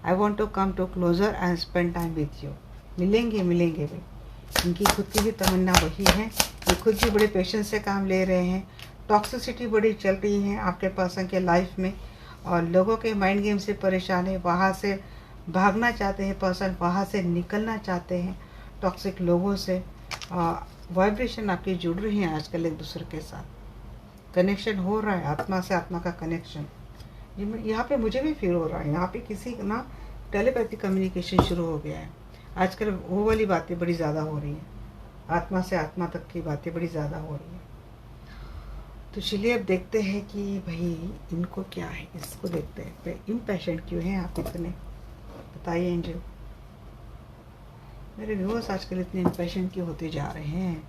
I want to come to closer and spend time with you. मिलेंगे मिलेंगे भी, इनकी खुद की भी तमन्ना वही है, ये खुद भी बड़े पेशेंस से काम ले रहे हैं। टॉक्सिसिटी बड़ी चल रही है आपके पर्सन के लाइफ में, और लोगों के माइंड गेम से परेशान है, वहाँ से भागना चाहते हैं पर्सन, वहाँ से निकलना चाहते हैं टॉक्सिक लोगों से। वाइब्रेशन आपकी जुड़ रही है आजकल एक दूसरे के साथ, कनेक्शन हो रहा है, आत्मा से आत्मा का कनेक्शन यहाँ पे मुझे भी फील हो रहा है। यहाँ पे किसी ना टेलीपैथी कम्युनिकेशन शुरू हो गया है आजकल, वो वाली बातें बड़ी ज़्यादा हो रही हैं, आत्मा से आत्मा तक की बातें बड़ी ज़्यादा हो रही हैं। तो चलिए अब देखते हैं कि भाई इनको क्या है, इसको देखते हैं इम्पेशेंट क्यों हैं आप इतने, बताइए एंजल। मेरे व्यूअर्स आजकल इतने इम्पेशेंट क्यों होते जा रहे हैं?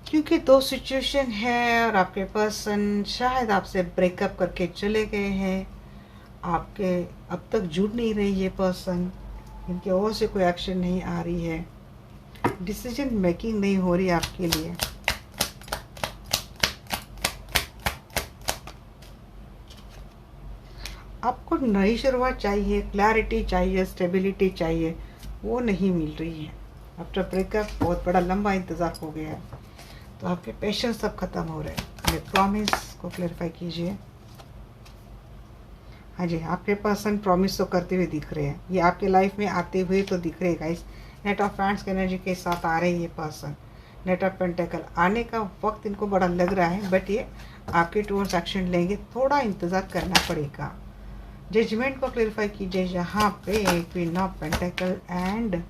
क्योंकि दो सिचुएशन है, और आपके पर्सन शायद आपसे ब्रेकअप करके चले गए हैं, आपके अब तक जुड़ नहीं रही ये पर्सन, इनके ओर से कोई एक्शन नहीं आ रही है, डिसीजन मेकिंग नहीं हो रही आपके लिए। आपको नई शुरुआत चाहिए, क्लैरिटी चाहिए, स्टेबिलिटी चाहिए, वो नहीं मिल रही है। आफ्टर ब्रेकअप बहुत बड़ा लंबा इंतज़ार हो गया है, तो आपके पेशेंस सब खत्म हो रहे हैं। ये प्रॉमिस को क्लैरिफाई कीजिए। हाँ जी, आपके पर्सन प्रॉमिस तो करते हुए दिख रहे हैं, ये आपके लाइफ में आते हुए तो दिख रहे हैं गाइस। नेट ऑफ हैंड्स की एनर्जी के साथ आ रहे हैं ये पर्सन। नेट ऑफ पेंटेकल आने का वक्त इनको बड़ा लग रहा है, बट ये आपके टूवर्ड्स एक्शन लेंगे, थोड़ा इंतज़ार करना पड़ेगा। जजमेंट को क्लैरिफाई कीजिए यहाँ पे, queen of pentacle and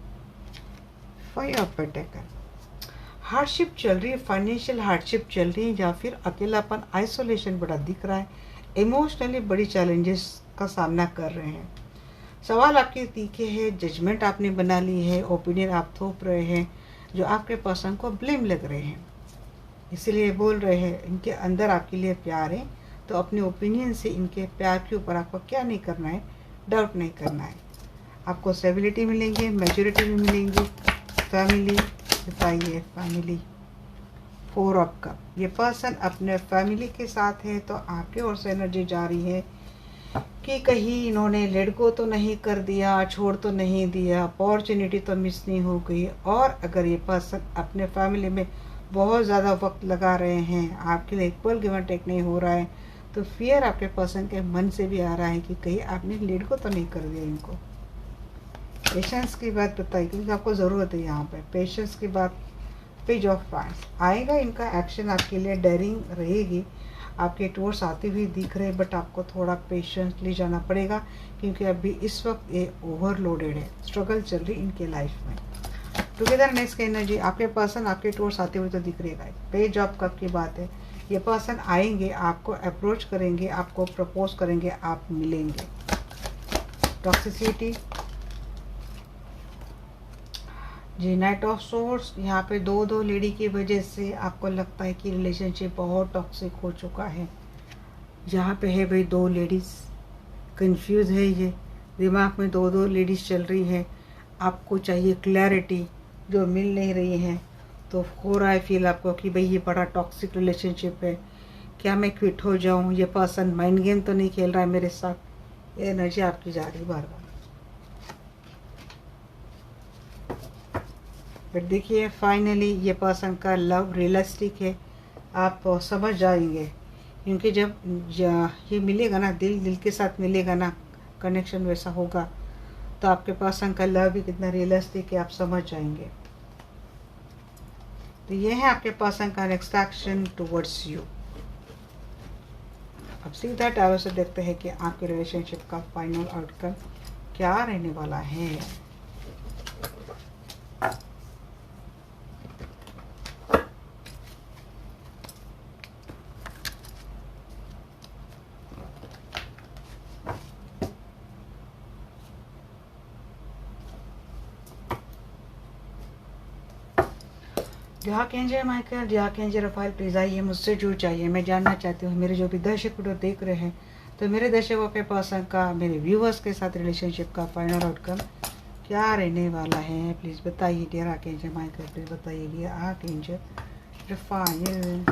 five of pentacle. Hardship चल रही है, फाइनेंशियल हार्डशिप चल रही है, या फिर अकेलापन, आइसोलेशन बड़ा दिख रहा है, इमोशनली बड़ी चैलेंजेस का सामना कर रहे हैं। सवाल आपके तीखे है, जजमेंट आपने बना ली है, ओपिनियन आप थोप रहे हैं, जो आपके पर्सन को ब्लेम लग रहे हैं, इसीलिए बोल रहे हैं इनके अंदर आपके लिए प्यार है, तो अपने ओपिनियन से इनके प्यार के ऊपर आपको क्या नहीं करना है, डाउट नहीं करना है। आपको स्टेबिलिटी मिलेंगे, मैच्योरिटी भी मिलेंगी। फैमिली बताइए, फैमिली, फोर ऑफ कप। ये पर्सन अपने फैमिली के साथ है, तो आपके ओर से एनर्जी जा रही है कि कहीं इन्होंने लेट गो तो नहीं कर दिया, छोड़ तो नहीं दिया, अपॉर्चुनिटी तो मिस नहीं हो गई। और अगर ये पर्सन अपने फैमिली में बहुत ज़्यादा वक्त लगा रहे हैं, आपके लिए इक्वल गिव एंड टेक नहीं हो रहा है, तो फियर आपके पर्सन के मन से भी आ रहा है कि कहीं आपने लेट गो तो नहीं कर दिया इनको। पेशेंस की बात बताइए, क्योंकि आपको ज़रूरत है यहाँ पे पेशेंस की बात। पेज ऑफ वांड्स आएगा, इनका एक्शन आपके लिए डेयरिंग रहेगी, आपके टूवर्ड्स आते हुए दिख रहे, बट आपको थोड़ा पेशेंसली जाना पड़ेगा, क्योंकि अभी इस वक्त ये ओवरलोडेड है, स्ट्रगल चल रही इनके लाइफ में। टुगेदरनेस की एनर्जी, आपके पर्सन आपके टूवर्ड्स आते हुए तो दिख रहेगा। पेज ऑफ कप की बात है, ये पर्सन आएंगे, आपको अप्रोच करेंगे, आपको प्रपोज करेंगे, आप मिलेंगे। टॉक्सिसिटी जी, नाइट ऑफ सोर्स, यहाँ पे दो लेडी की वजह से आपको लगता है कि रिलेशनशिप बहुत टॉक्सिक हो चुका है। यहाँ पे है भाई दो लेडीज़, कंफ्यूज है ये, दिमाग में दो लेडीज़ चल रही है, आपको चाहिए क्लैरिटी जो मिल नहीं रही है। तो हो रहा है फील आपको कि भाई ये बड़ा टॉक्सिक रिलेशनशिप है, क्या मैं क्विट हो जाऊँ, ये पर्सन माइंड गेम तो नहीं खेल रहा है मेरे साथ। ये एनर्जी आपकी जा रही बार बार। बट देखिए फाइनली ये पर्सन का लव रियलिस्टिक है, आप समझ जाएंगे। क्योंकि जब ये मिलेगा ना, दिल दिल के साथ मिलेगा ना, कनेक्शन वैसा होगा, तो आपके पर्सन का लव भी कितना रियलिस्टिक है आप समझ जाएंगे। तो ये है आपके पर्सन का नेक्स्ट एक्शन टुवर्ड्स यू। अब सीधा टैरो से देखते हैं कि आपके रिलेशनशिप का फाइनल आउटकम क्या रहने वाला है। जहाँ एंजर माइकल, जहाँ एंजर रफाइल, प्लीज़ आइए, मुझसे जुड़ चाहिए। मैं जानना चाहती हूँ मेरे जो भी दर्शक वीडियो देख रहे हैं, तो मेरे दर्शकों के पर्सन का मेरे व्यूअर्स के साथ रिलेशनशिप का फाइनल आउटकम क्या रहने वाला है। प्लीज़ बताइए डियर आर्कएंजल माइकल, प्लीज़ बताइए डियर आर्कएंजल रफाइल।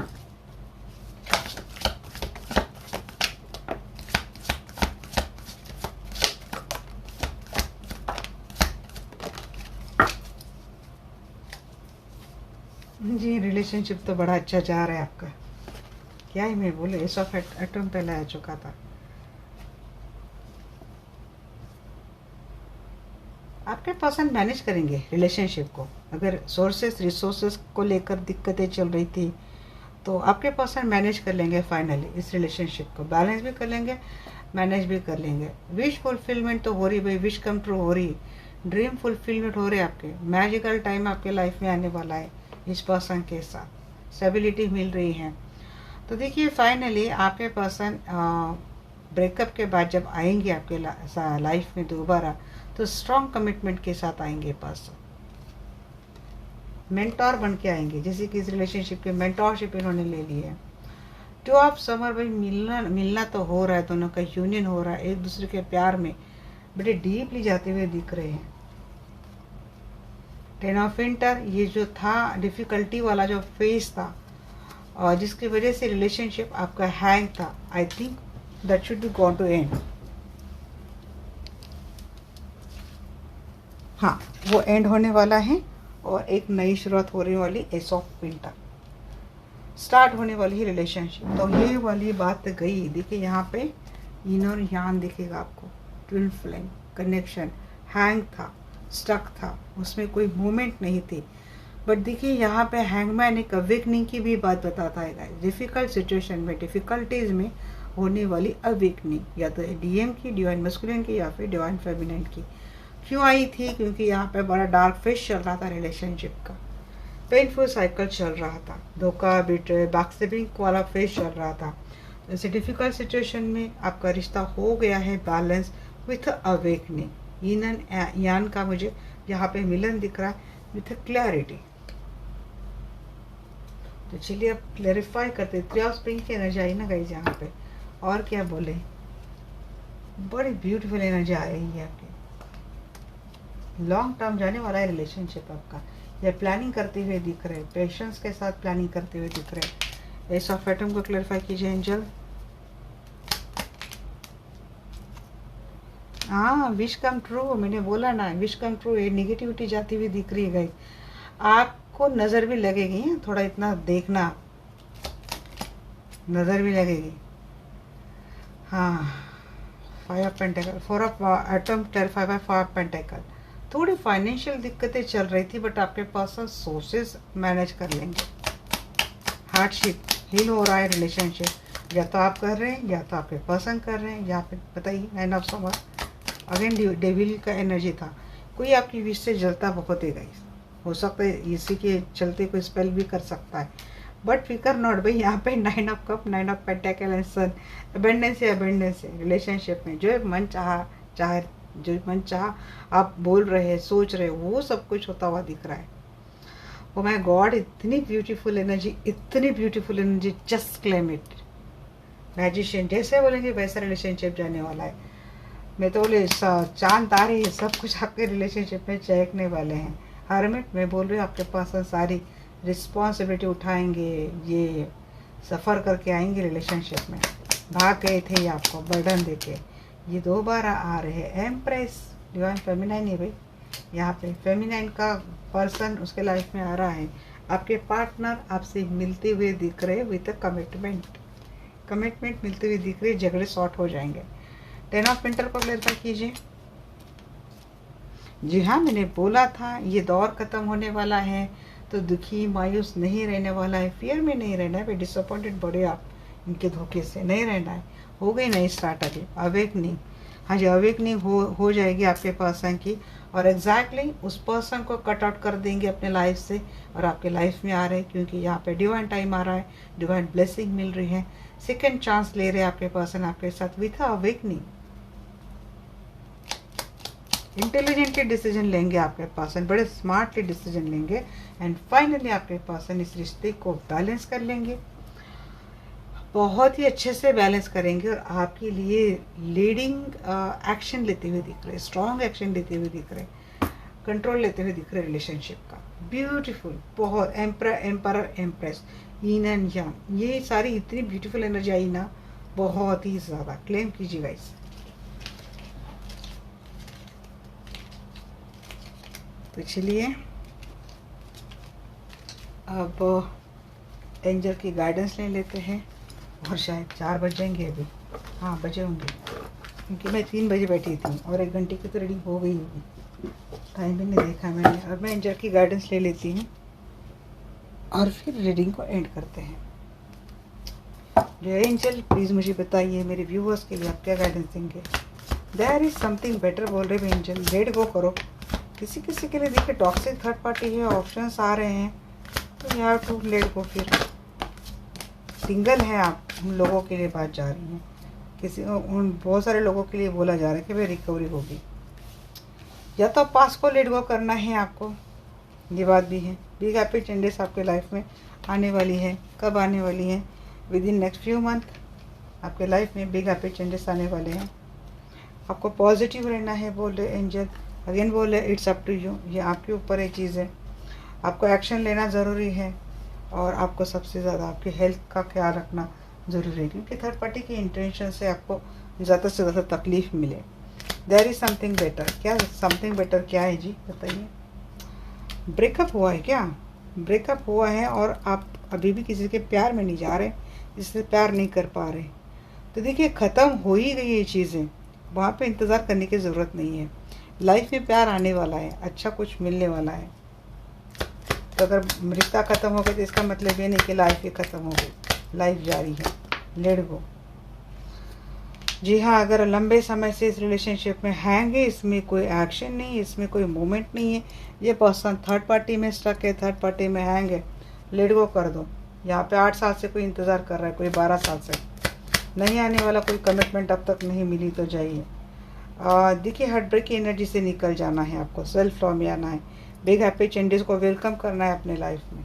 जी रिलेशनशिप तो बड़ा अच्छा जा रहा है आपका, क्या ही मैं बोले, एस ऑफ एटम पहले आ चुका था। आपके पर्सन मैनेज करेंगे रिलेशनशिप को। अगर सोर्सेस रिसोर्सेस को लेकर दिक्कतें चल रही थी, तो आपके पर्सन मैनेज कर लेंगे फाइनली इस रिलेशनशिप को, बैलेंस भी कर लेंगे, मैनेज भी कर लेंगे। विश फुलफिलमेंट तो हो रही भाई, विश कम ट्रू हो रही, ड्रीम फुलफिलमेंट हो रहे आपके। मैजिकल टाइम आपके लाइफ में आने वाला है इस पर्सन के साथ, स्टेबिलिटी मिल रही है। तो देखिए फाइनली आपके पर्सन ब्रेकअप के बाद जब आएंगे आपके लाइफ में दोबारा, तो स्ट्रॉन्ग कमिटमेंट के साथ आएंगे पर्सन, मेंटोर बन के आएंगे। जैसे कि इस रिलेशनशिप के मेंटोरशिप इन्होंने ले ली है। तो आप समर भाई मिलना तो हो रहा है, दोनों का यूनियन हो रहा है, एक दूसरे के प्यार में बड़े डीपली जाते हुए दिख रहे हैं। 10 ऑफ इंटर, ये जो था डिफिकल्टी वाला जो फेज था और जिसकी वजह से रिलेशनशिप आपका हैंग था, I think that should be gone to end. हाँ वो एंड होने वाला है और एक नई शुरुआत होने वाली, एस ऑफ विंटर स्टार्ट होने वाली है रिलेशनशिप। तो ये वाली बात गई। देखिए यहाँ पे yin और yang दिखेगा आपको, ट्विन फ्लेम कनेक्शन हैंग था, स्टक था, उसमें कोई मूवमेंट नहीं थी। बट देखिए यहाँ पे हैंगमैन एक अवेकनिंग की भी बात बताता है। डिफिकल्ट सिचुएशन में, डिफिकल्टीज में होने वाली अवेकनिंग, या तो डीएम की, डिवाइन मस्कुलिन की, या फिर डिवाइन फेमिनिन की। क्यों आई थी? क्योंकि यहाँ पे बड़ा डार्क फेज चल रहा था रिलेशनशिप का, पेनफुल साइकिल चल रहा था, धोखा, बिट्रे, बैकस्टेपिंग वाला फेज चल रहा था। जैसे डिफिकल्ट सिचुएशन में आपका रिश्ता हो गया है बैलेंस विथ अवेकनिंग। यिन यान का मुझे यहाँ पे मिलन दिख रहा है विथ क्लैरिटी। तो चलिए अब क्लैरिफाई करते। 3 ऑफ स्प्रिंग की एनर्जी आई ना गाइस यहाँ पे, और क्या बोले, बड़ी ब्यूटीफुल एनर्जी आ रही है आपकी। लॉन्ग टर्म जाने वाला है रिलेशनशिप आपका, या प्लानिंग करते हुए दिख रहे, पेशेंस के साथ प्लानिंग करते हुए दिख रहे। एस ऑफ एटम को क्लैरिफाई कीजिए एंजल। हाँ विश कम ट्रू, मैंने बोला ना विश कम ट्रू। ये निगेटिविटी जाती हुई दिख रही है गाइस, आपको नज़र भी लगेगी, थोड़ा इतना देखना, नज़र भी लगेगी। हाँ 5 of pentacles, 4 of atom clarify by 5 of pentacles. थोड़ी फाइनेंशियल दिक्कतें चल रही थी, बट आपके पास सोर्सेस मैनेज कर लेंगे। हार्डशिप हील हो रहा है रिलेशनशिप, या तो आप कर रहे हैं, या तो आपके पर्सन कर रहे हैं, या फिर बताइए 9 ऑफ समर। अगेन डेविल का एनर्जी था, कोई आपकी विश से जलता बहुत है गाइस, हो सकता है इसी के चलते कोई स्पेल भी कर सकता है। बट फिकर नॉट भाई, यहाँ पे 9 of cups, 9 of pentacles and sun, abundance है रिलेशनशिप में। जो मन जो मन चाह आप बोल रहे हैं, सोच रहे हो, वो सब कुछ होता हुआ दिख रहा है। ओ माय गॉड, इतनी ब्यूटीफुल एनर्जी, इतनी beautiful energy, just claim it. Magician जैसे बोलेंगे वैसा रिलेशनशिप जाने वाला है। मैं तो बोले चांद तारे सब कुछ आपके रिलेशनशिप में चहकने वाले हैं। हरमिट मैं बोल रही हूँ, आपके पास सारी रिस्पॉन्सिबिलिटी उठाएंगे, ये सफ़र करके आएंगे रिलेशनशिप में। भाग गए थे ये आपको बर्डन देके, ये दोबारा आ रहे हैं। एम्प्रेस डिवाइन फेमिनाइन है भाई, यहाँ पे फेमिनाइन का पर्सन उसके लाइफ में आ रहा है। आपके पार्टनर आपसे मिलते हुए दिख रहे विद अ कमिटमेंट मिलते हुए दिख रहे, झगड़े सॉर्ट हो जाएंगे। 10 ऑफ पेंटल को क्लियर कीजिए। जी हाँ, मैंने बोला था ये दौर खत्म होने वाला है, तो दुखी मायूस नहीं रहने वाला है, फियर में नहीं रहना है, डिसअपॉइंटेड बड़े आप इनके धोखे से नहीं रहना है। हो गई नई स्टार्ट अभी अवेकनिंग। हाँ जी, अवेकनिंग हो जाएगी आपके पर्सन की, और एग्जैक्टली उस पर्सन को कट आउट कर देंगे अपने लाइफ से, और आपके लाइफ में आ रहे हैं, क्योंकि यहाँ पे डिवाइन टाइम आ रहा है, डिवाइन ब्लेसिंग मिल रही है, सेकेंड चांस ले रहे हैं आपके पर्सन आपके साथ विथ अवेकनिंग। इंटेलिजेंटली डिसीजन लेंगे आपके पर्सन, बड़े स्मार्टली डिसीजन लेंगे, एंड फाइनली आपके पर्सन इस रिश्ते को बैलेंस कर लेंगे, बहुत ही अच्छे से बैलेंस करेंगे, और आपके लिए लीडिंग एक्शन लेते हुए दिख रहे, स्ट्रॉन्ग एक्शन लेते हुए दिख रहे, कंट्रोल लेते हुए दिख रहे रिलेशनशिप का। ब्यूटीफुल, बहुत एम्परर एम्प्रेस, यीन एंड यांग, ये सारी इतनी ब्यूटीफुल एनर्जी आई ना, बहुत ही ज़्यादा। क्लेम कीजिएगा इसे। तो चलिए अब एंजल की गाइडेंस ले लेते हैं, और शायद 4 बज जाएंगे अभी, हाँ बजे होंगे, क्योंकि मैं 3 बजे बैठी थी और 1 घंटे की तो रीडिंग हो गई होगी, टाइम भी नहीं देखा मैंने। अब मैं एंजल की गाइडेंस ले लेती हूँ और फिर रीडिंग को एंड करते हैं। एंजल प्लीज़ मुझे बताइए, मेरे व्यूअर्स के लिए आप क्या गाइडेंस देंगे? देयर इज समथिंग बेटर बोल रहे हैं एंजल, लेट गो करो। किसी किसी के लिए देखिए टॉक्सिक थर्ड पार्टी है, ऑप्शंस आ रहे हैं, तो यार टू लेट गो। फिर सिंगल है आप, उन लोगों के लिए बात जा रही है, किसी उन बहुत सारे लोगों के लिए बोला जा रहा है कि भाई रिकवरी होगी, या तो पास को लेट गो करना है आपको, ये बात भी है। बिग हैप्पी चेंजेस आपके लाइफ में आने वाली है, कब आने वाली है? With in next few month आपके लाइफ में बिग हैप्पी चेंजेस आने वाले हैं। आपको पॉजिटिव रहना है बोल रहे एंजल, अगेन बोल रहे इट्स अप टू यू, ये आपके ऊपर एक चीज़ है, आपको एक्शन लेना ज़रूरी है, और आपको सबसे ज़्यादा आपकी हेल्थ का ख्याल रखना ज़रूरी है, क्योंकि थर्ड पार्टी की इंटेंशन से आपको ज़्यादा से ज़्यादा तकलीफ मिले। देयर इज़ समथिंग बेटर, क्या समथिंग बेटर क्या है जी बताइए? ब्रेकअप हुआ है क्या? ब्रेकअप हुआ है और आप अभी भी किसी के प्यार में नहीं जा रहे, इससे प्यार नहीं कर पा रहे, तो देखिए ख़त्म हो ही गई ये चीज़ें, वहाँ पे इंतज़ार करने की ज़रूरत नहीं है। लाइफ में प्यार आने वाला है, अच्छा कुछ मिलने वाला है। तो अगर रिश्ता ख़त्म हो गया तो इसका मतलब ये नहीं कि लाइफ ही ख़त्म हो गई, लाइफ जारी है, लेट गो। जी हाँ, अगर लंबे समय से इस रिलेशनशिप में हैंगे, इसमें कोई एक्शन नहीं, इसमें कोई मोमेंट नहीं है, ये पर्सन थर्ड पार्टी में स्टक है, थर्ड पार्टी में हैंग है, लेट गो कर दो। यहाँ पे 8 साल से कोई इंतज़ार कर रहा है, कोई 12 साल से नहीं आने वाला, कोई कमिटमेंट अब तक नहीं मिली तो जाइए। देखिए हार्ट ब्रेक की एनर्जी से निकल जाना है आपको, सेल्फ लॉ में आना है, बिग हैप्पी चेंजेस को वेलकम करना है अपने लाइफ में।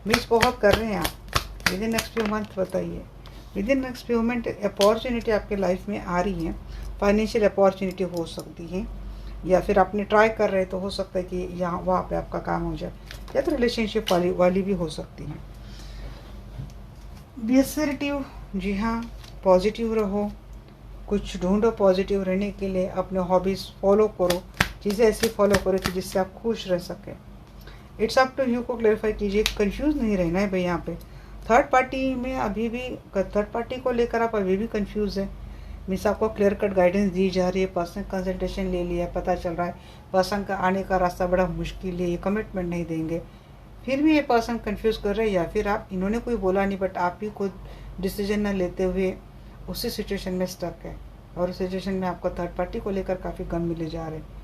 मिस बहुत कर रहे हैं आप, within next few month बताइए, within next few month opportunity आपके लाइफ में आ रही है, फाइनेंशियल अपॉर्चुनिटी हो सकती है, या फिर आपने ट्राई कर रहे तो हो सकता है कि यहाँ वहाँ पे आपका काम हो जाए, या तो रिलेशनशिप वाली भी हो सकती है। बी असर्टिव, जी हाँ, पॉजिटिव रहो, कुछ ढूंढो पॉजिटिव रहने के लिए, अपने हॉबीज़ फॉलो करो, चीज़ें ऐसी फॉलो करो कि जिससे आप खुश रह सकें। इट्स अप टू यू को क्लेरिफाई कीजिए, कंफ्यूज नहीं रहना है भाई। यहाँ पे थर्ड पार्टी में अभी भी, थर्ड पार्टी को लेकर आप अभी भी कंफ्यूज है, मीन्स आपको क्लियर कट गाइडेंस दी जा रही है, पर्सनल कंसल्टेशन ले लिया, पता चल रहा है पर्सन का आने का रास्ता बड़ा मुश्किल है, ये कमिटमेंट नहीं देंगे, फिर भी ये पर्सन कंफ्यूज कर रहे हैं, या फिर आप इन्होंने कोई बोला नहीं बट आप ही खुद डिसीजन न लेते हुए उसी सिचुएशन में स्टक है, और उस सिचुएशन में आपको थर्ड पार्टी को लेकर काफ़ी गम मिले जा रहे हैं।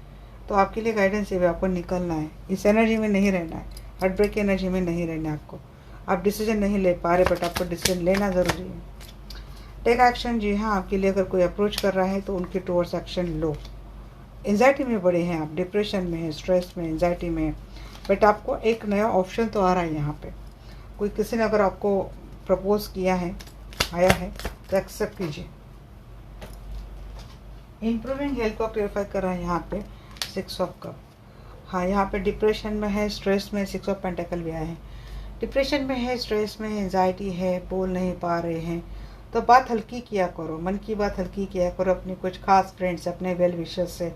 तो आपके लिए गाइडेंस ये भी, आपको निकलना है, इस एनर्जी में नहीं रहना है, हार्ट ब्रेक की एनर्जी में नहीं रहना है आपको। आप डिसीजन नहीं ले पा रहे बट आपको डिसीजन लेना ज़रूरी है। टेक एक्शन, जी हाँ, आपके लिए अगर कोई अप्रोच कर रहा है तो उनके टुवर्ड्स एक्शन लो। एंजाइटी में बड़े हैं आप, डिप्रेशन में है, स्ट्रेस में, एंजाइटी में है, बट आपको एक नया ऑप्शन तो आ रहा है यहाँ पे। कोई किसी ने अगर आपको प्रपोज किया है, आया है, तो एक्सेप्ट कीजिए। इम्प्रूविंग हेल्थ को क्लेरिफाई कर रहा है यहाँ पे 6 ऑफ कप। हाँ, यहाँ पे डिप्रेशन में है, स्ट्रेस में, 6 ऑफ पेंटिकल भी आया है। डिप्रेशन में है, स्ट्रेस में है, एंजाइटी है, बोल नहीं पा रहे हैं, तो बात हल्की किया करो, मन की बात हल्की किया करो अपनी कुछ खास फ्रेंड्स, अपने वेल विशर्स से,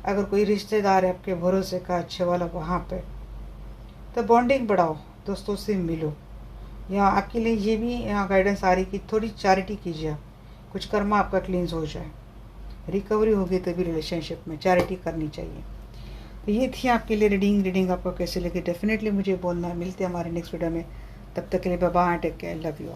अगर कोई रिश्तेदार है आपके भरोसे का अच्छे वाला वहाँ पे, तो बॉन्डिंग बढ़ाओ, दोस्तों से मिलो। या आपके लिए ये भी यहाँ गाइडेंस आ रही कि थोड़ी चैरिटी कीजिए, कुछ कर्मा आपका क्लींस हो जाए, रिकवरी होगी तभी रिलेशनशिप में चैरिटी करनी चाहिए। तो ये थी आपके लिए रीडिंग आपको कैसी लगी डेफिनेटली मुझे बोलना। मिलते हैं हमारे नेक्स्ट वीडियो में, तब तक के लिए bye bye, take care, love you.